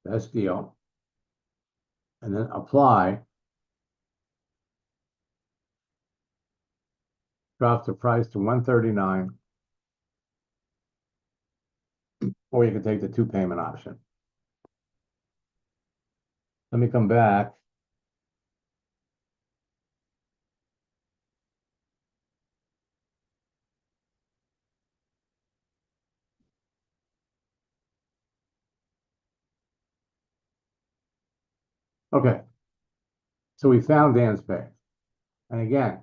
A: best deal, and then apply. Drops the price to $139, or you can take the 2-payment option. Let me come back. Okay, so we found Dan's page. And again,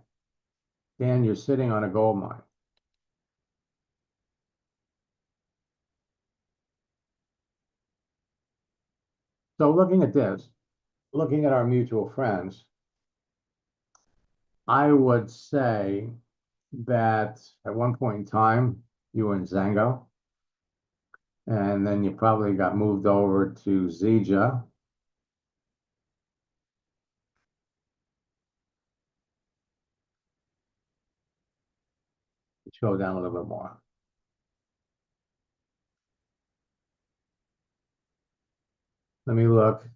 A: Dan, you're sitting on a gold mine. So looking at this, looking at our mutual friends, I would say that at one point in time, you were in Zango, and then you probably got moved over to Zija. Scroll down a little bit more. Let me look.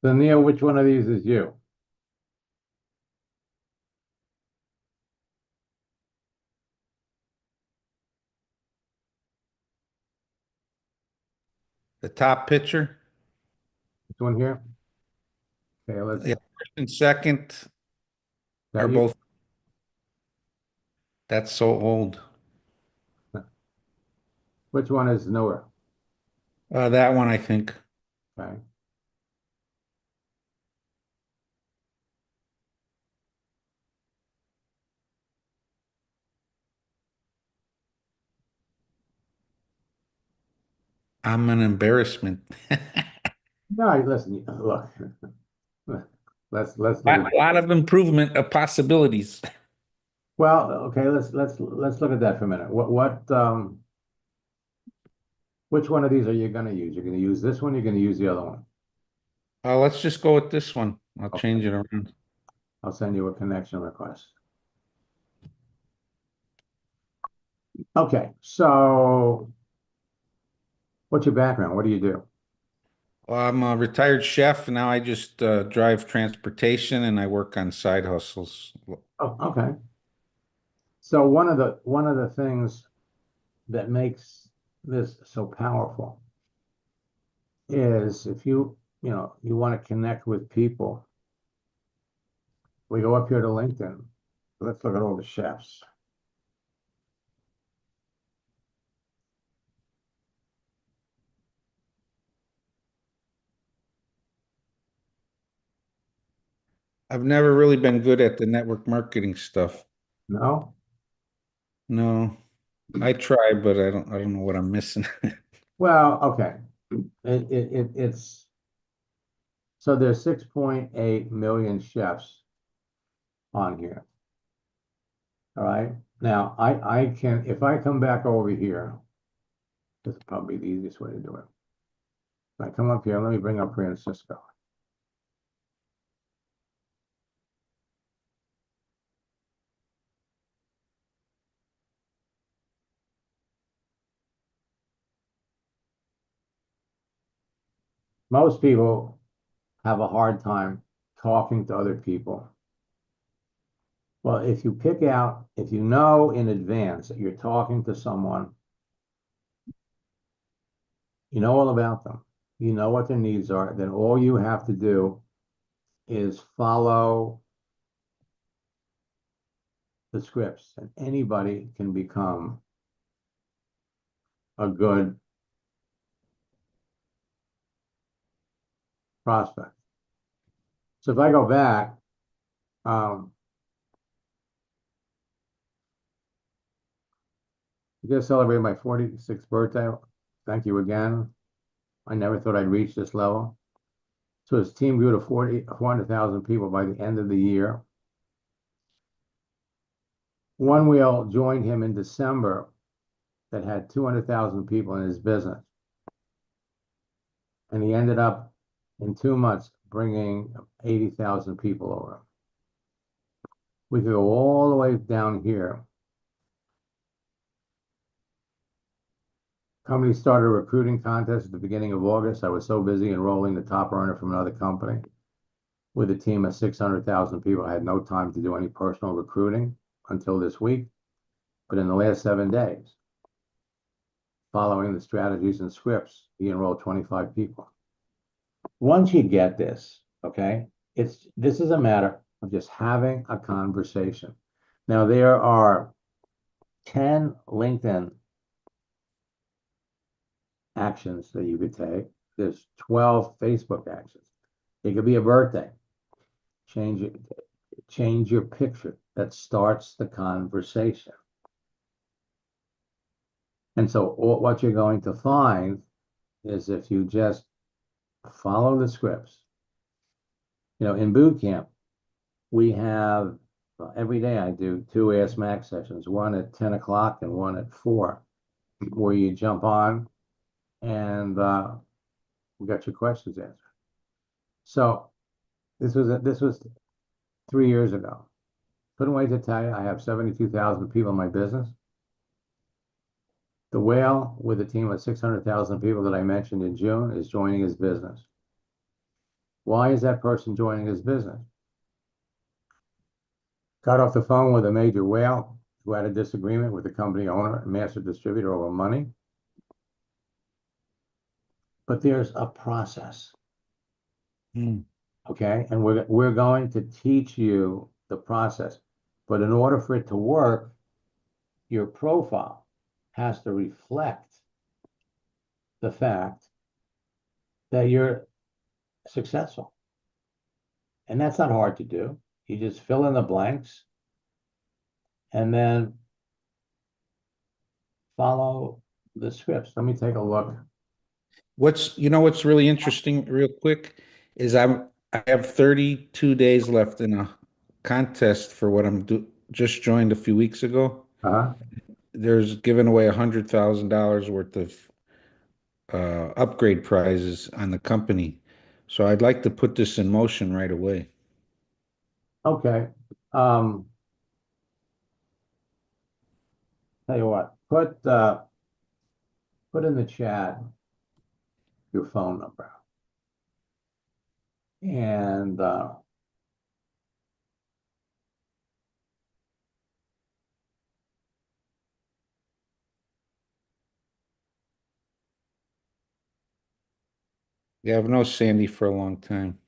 A: So Neil, which one of these is you?
C: The top picture?
A: This one here? Okay, let's.
C: Yeah, first and second
A: That
C: are
A: you?
C: both. That's so old.
A: Which one is newer?
C: That one, I think.
A: Okay.
C: I'm an embarrassment.
A: No, listen, look. Let's look
C: A
A: at.
C: lot of improvement of possibilities.
A: Well, okay, let's look at that for a minute. Which one of these are you going to use? You're going to use this one, you're going to use the other one.
C: Let's just go with this one. I'll
A: Okay.
C: change it around.
A: I'll send you a connection request. Okay, so what's your background? What do you do?
C: Well, I'm a retired chef. Now I just drive transportation and I work on side hustles.
A: Oh, okay. So one of the things that makes this so powerful is if you want to connect with people, we go up here to LinkedIn. Let's look at all the chefs.
C: I've never really been good at the network marketing stuff.
A: No?
C: No, I try, but I don't know what I'm missing.
A: Well, okay. It's so there's 6.8 million chefs on here. All right. Now I can, if I come back over here, this is probably the easiest way to do it. If I come up here, let me bring up Francisco. Most people have a hard time talking to other people. Well, if you pick out, if you know in advance that you're talking to someone, you know all about them, you know what their needs are, then all you have to do is follow the scripts, and anybody can become a good prospect. So if I go back, I just celebrated my 46th birthday. Thank you again. I never thought I'd reach this level. So his team grew to 400,000 people by the end of the year. One Wheel joined him in December that had 200,000 people in his business. And he ended up in 2 months bringing 80,000 people over. We could go all the way down here. Company started a recruiting contest at the beginning of August. I was so busy enrolling the top earner from another company with a team of 600,000 people. I had no time to do any personal recruiting until this week. But in the last 7 days, following the strategies and scripts, he enrolled 25 people. Once you get this, okay, this is a matter of just having a conversation. Now, there are 10 LinkedIn actions that you could take. There's 12 Facebook actions. It could be a birthday. Change your picture. That starts the conversation. And so what you're going to find is if you just follow the scripts. In boot camp, we have every day I do 2 Ask Max sessions, one at 10 o'clock and one at 4, where you jump on and we got your questions answered. So this was 3 years ago. Couldn't wait to tell you, I have 72,000 people in my business. The Whale, with a team of 600,000 people that I mentioned in June, is joining his business. Why is that person joining his business? Got off the phone with a major whale who had a disagreement with the company owner and master distributor over money. But there's a process. Okay, and we're going to teach you the process. But in order for it to work, your profile has to reflect the fact that you're successful. And that's not hard to do. You just fill in the blanks and then follow the scripts. Let me take a look.
C: What's really interesting, real quick, is I have 32 days left in a contest for what just joined a few weeks ago.
A: Uh-huh.
C: There's giving away $100,000 worth of upgrade prizes on the company. So I'd like to put this in motion right away.
A: Okay. Tell you what, put in the chat your phone number. And
C: Yeah, I've known Sandy for a long time.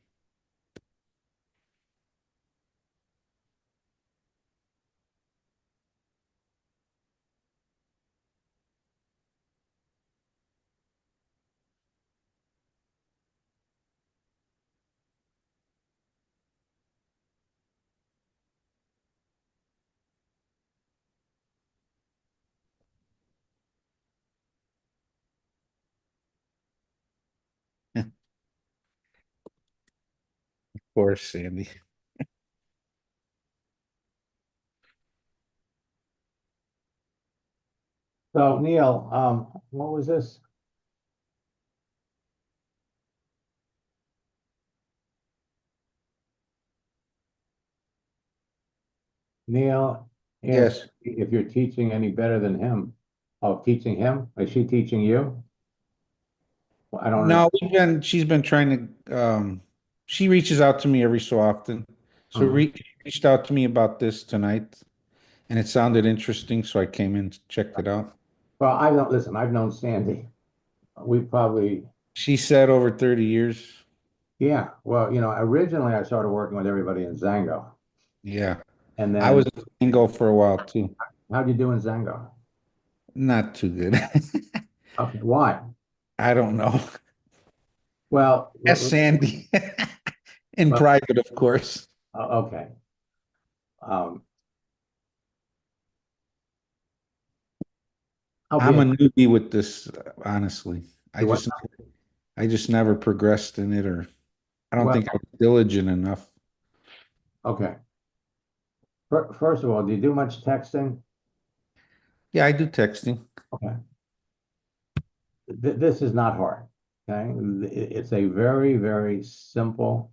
C: course, Sandy.
A: So Neil, what was this? Neil asked
C: Yes.
A: if you're teaching any better than him. Oh, teaching him? Is she teaching you? Well, I don't
C: No,
A: understand.
C: she's been trying to, she reaches out to me every so often. So
A: Mhm.
C: she reached out to me about this tonight and it sounded interesting, so I came in, checked it out.
A: Well, I don't listen. I've known Sandy. We probably,
C: She said over 30 years.
A: yeah. Well, originally I started working with everybody in Zango,
C: Yeah.
A: and
C: I was
A: then
C: a single for a while too.
A: how'd you do in Zango?
C: Not too good.
A: Okay, why?
C: I don't know.
A: Well,
C: Ask Sandy. In
A: well,
C: private, of course.
A: okay. Um, I'll be
C: I'm a
A: a,
C: newbie with this, honestly. I
A: you what?
C: just I just never progressed in it, or I don't
A: Well,
C: think I was diligent enough.
A: okay. First of all, do you do much texting?
C: Yeah, I do texting.
A: Okay. This is not hard. Okay. It's a very, very simple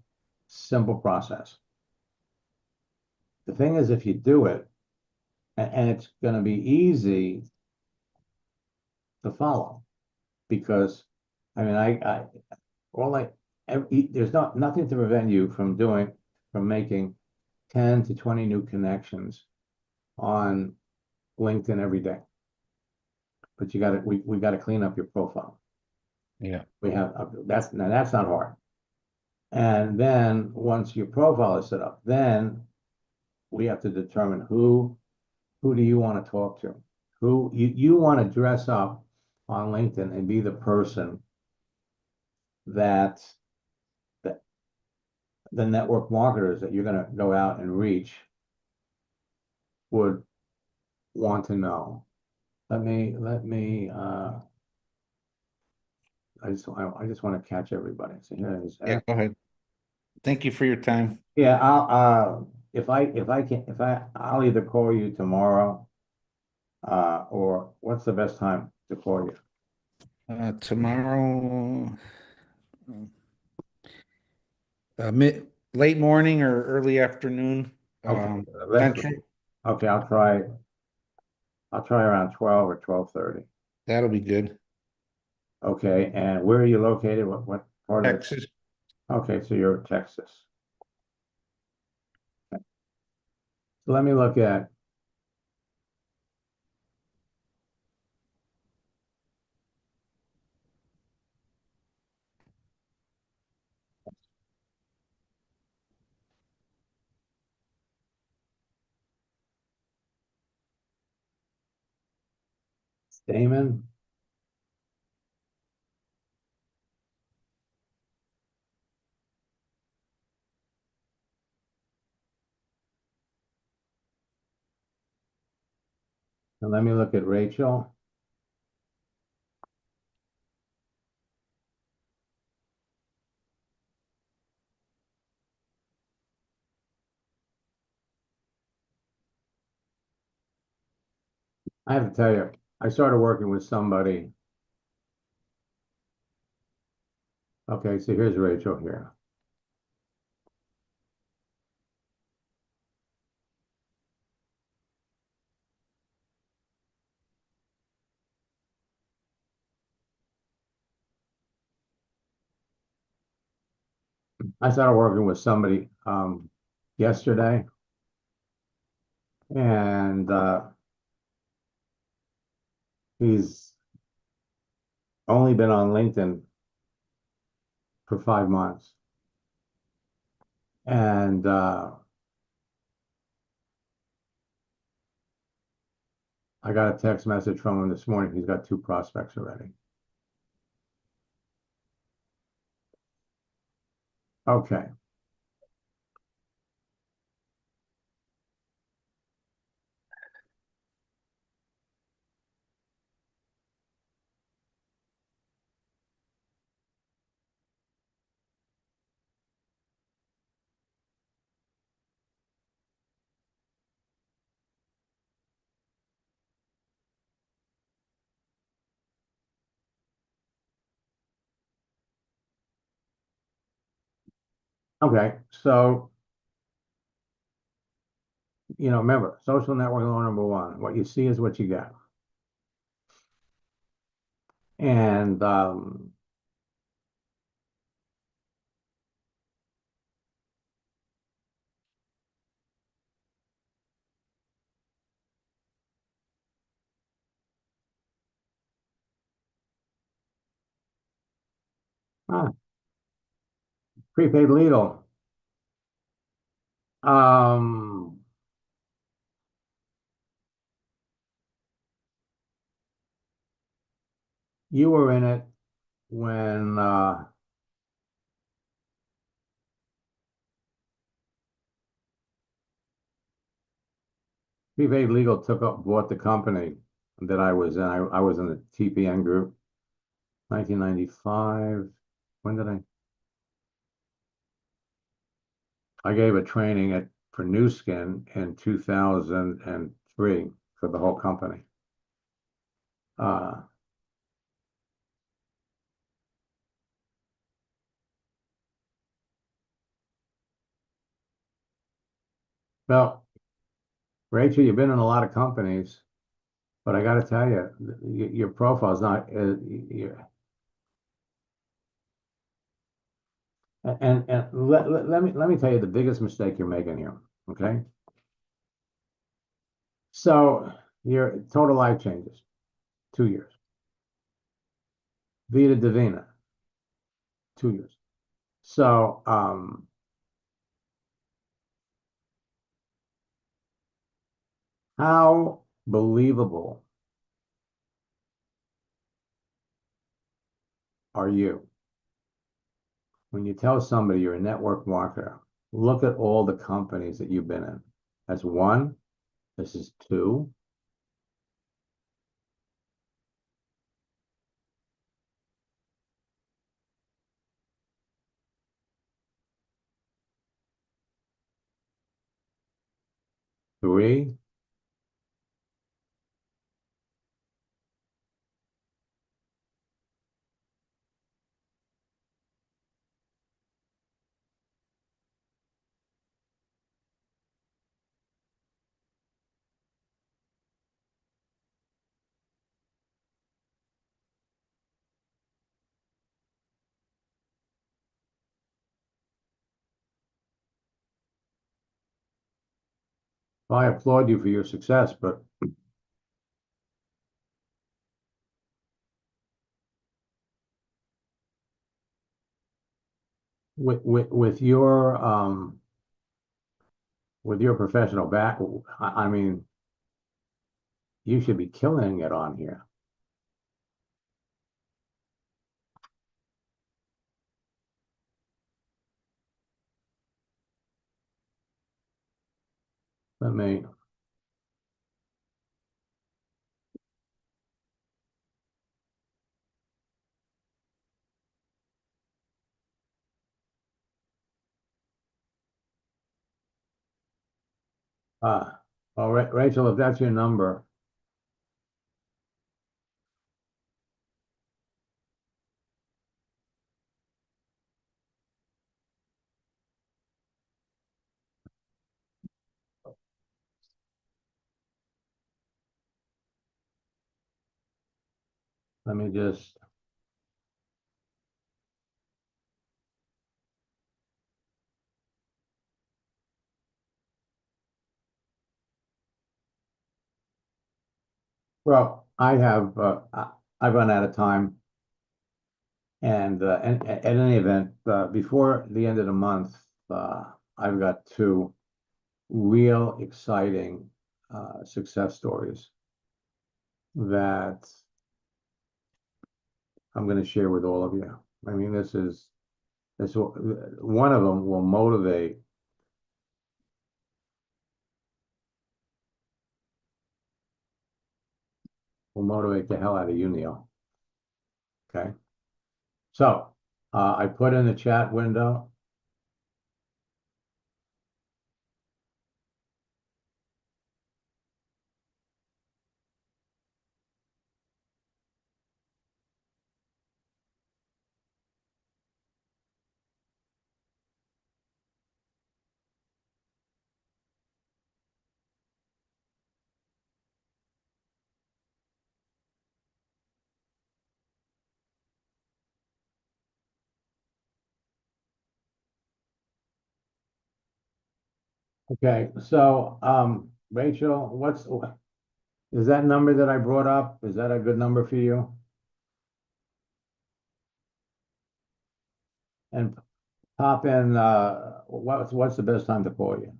A: process. The thing is, if you do it, and it's going to be easy to follow because, I mean, all I, there's nothing to prevent you from making 10 to 20 new connections on LinkedIn every day. But we got to clean up your profile.
C: Yeah.
A: That's not hard. And then once your profile is set up, then we have to determine who do you want to talk to? Who you want to dress up on LinkedIn and be the person that that the network marketers that you're going to go out and reach would want to know. Let me I just want to catch everybody. So here is
C: Yeah, go ahead. Thank you for your time.
A: yeah, I'll either call you tomorrow or what's the best time to call you?
C: Tomorrow, late morning or early afternoon,
A: Okay, let's
C: Central.
A: okay, I'll try around 12 or 12:30.
C: That'll be good.
A: Okay, and where are you located? What part of the
C: Texas.
A: okay, so you're Texas. Okay. So let me look at Damon. And let me look at Rachel. I have to tell you, I started working with somebody. Okay, so here's Rachel here. I started working with somebody yesterday, and he's only been on LinkedIn for 5 months. And I got a text message from him this morning. He's got 2 prospects already. Okay. Okay, so, remember, social network law number one, what you see is what you get. And ah, prepaid legal. Um, you were in it when prepaid legal bought the company that I was in. I was in the TPN group, 1995. When did I gave a training for New Skin in 2003 for the whole company. Uh, well, Rachel, you've been in a lot of companies, but I got to tell you, your profile's not. And let me tell you the biggest mistake you're making here. Okay, so your total life changes, 2 years. Vita Divina, 2 years. So how believable are you when you tell somebody you're a network marketer? Look at all the companies that you've been in. That's one. This is two. Three. Well, I applaud you for your success, but with your professional back, I mean, you should be killing it on here. Let me. Uh, well, Rachel, if that's your number, let me just. Well, I've run out of time, and at any event, before the end of the month, I've got two real exciting success stories that I'm going to share with all of you. I mean, this one of them will motivate the hell out of you, Neil. Okay. So I put in the chat window. Okay, so, Rachel, is that number that I brought up, is that a good number for you? And pop in, what's the best time to call you?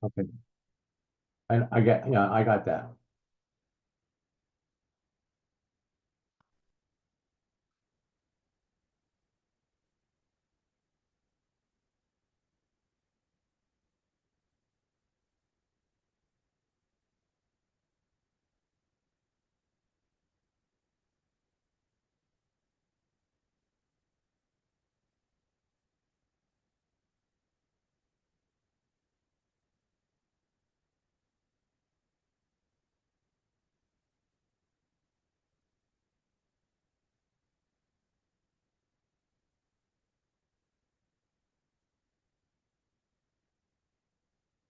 A: Okay, I get, yeah, I got that.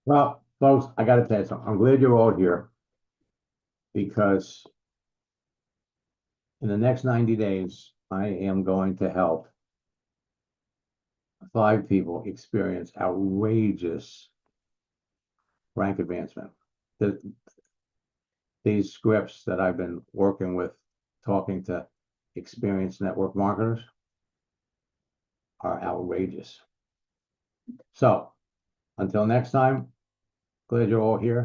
A: Well, folks, I gotta tell you something, I'm glad you're all here, because in the next 90 days, I am going to help 5 people experience outrageous rank advancement. These scripts that I've been working with, talking to experienced network marketers, are outrageous. So, until next time, glad you're all here.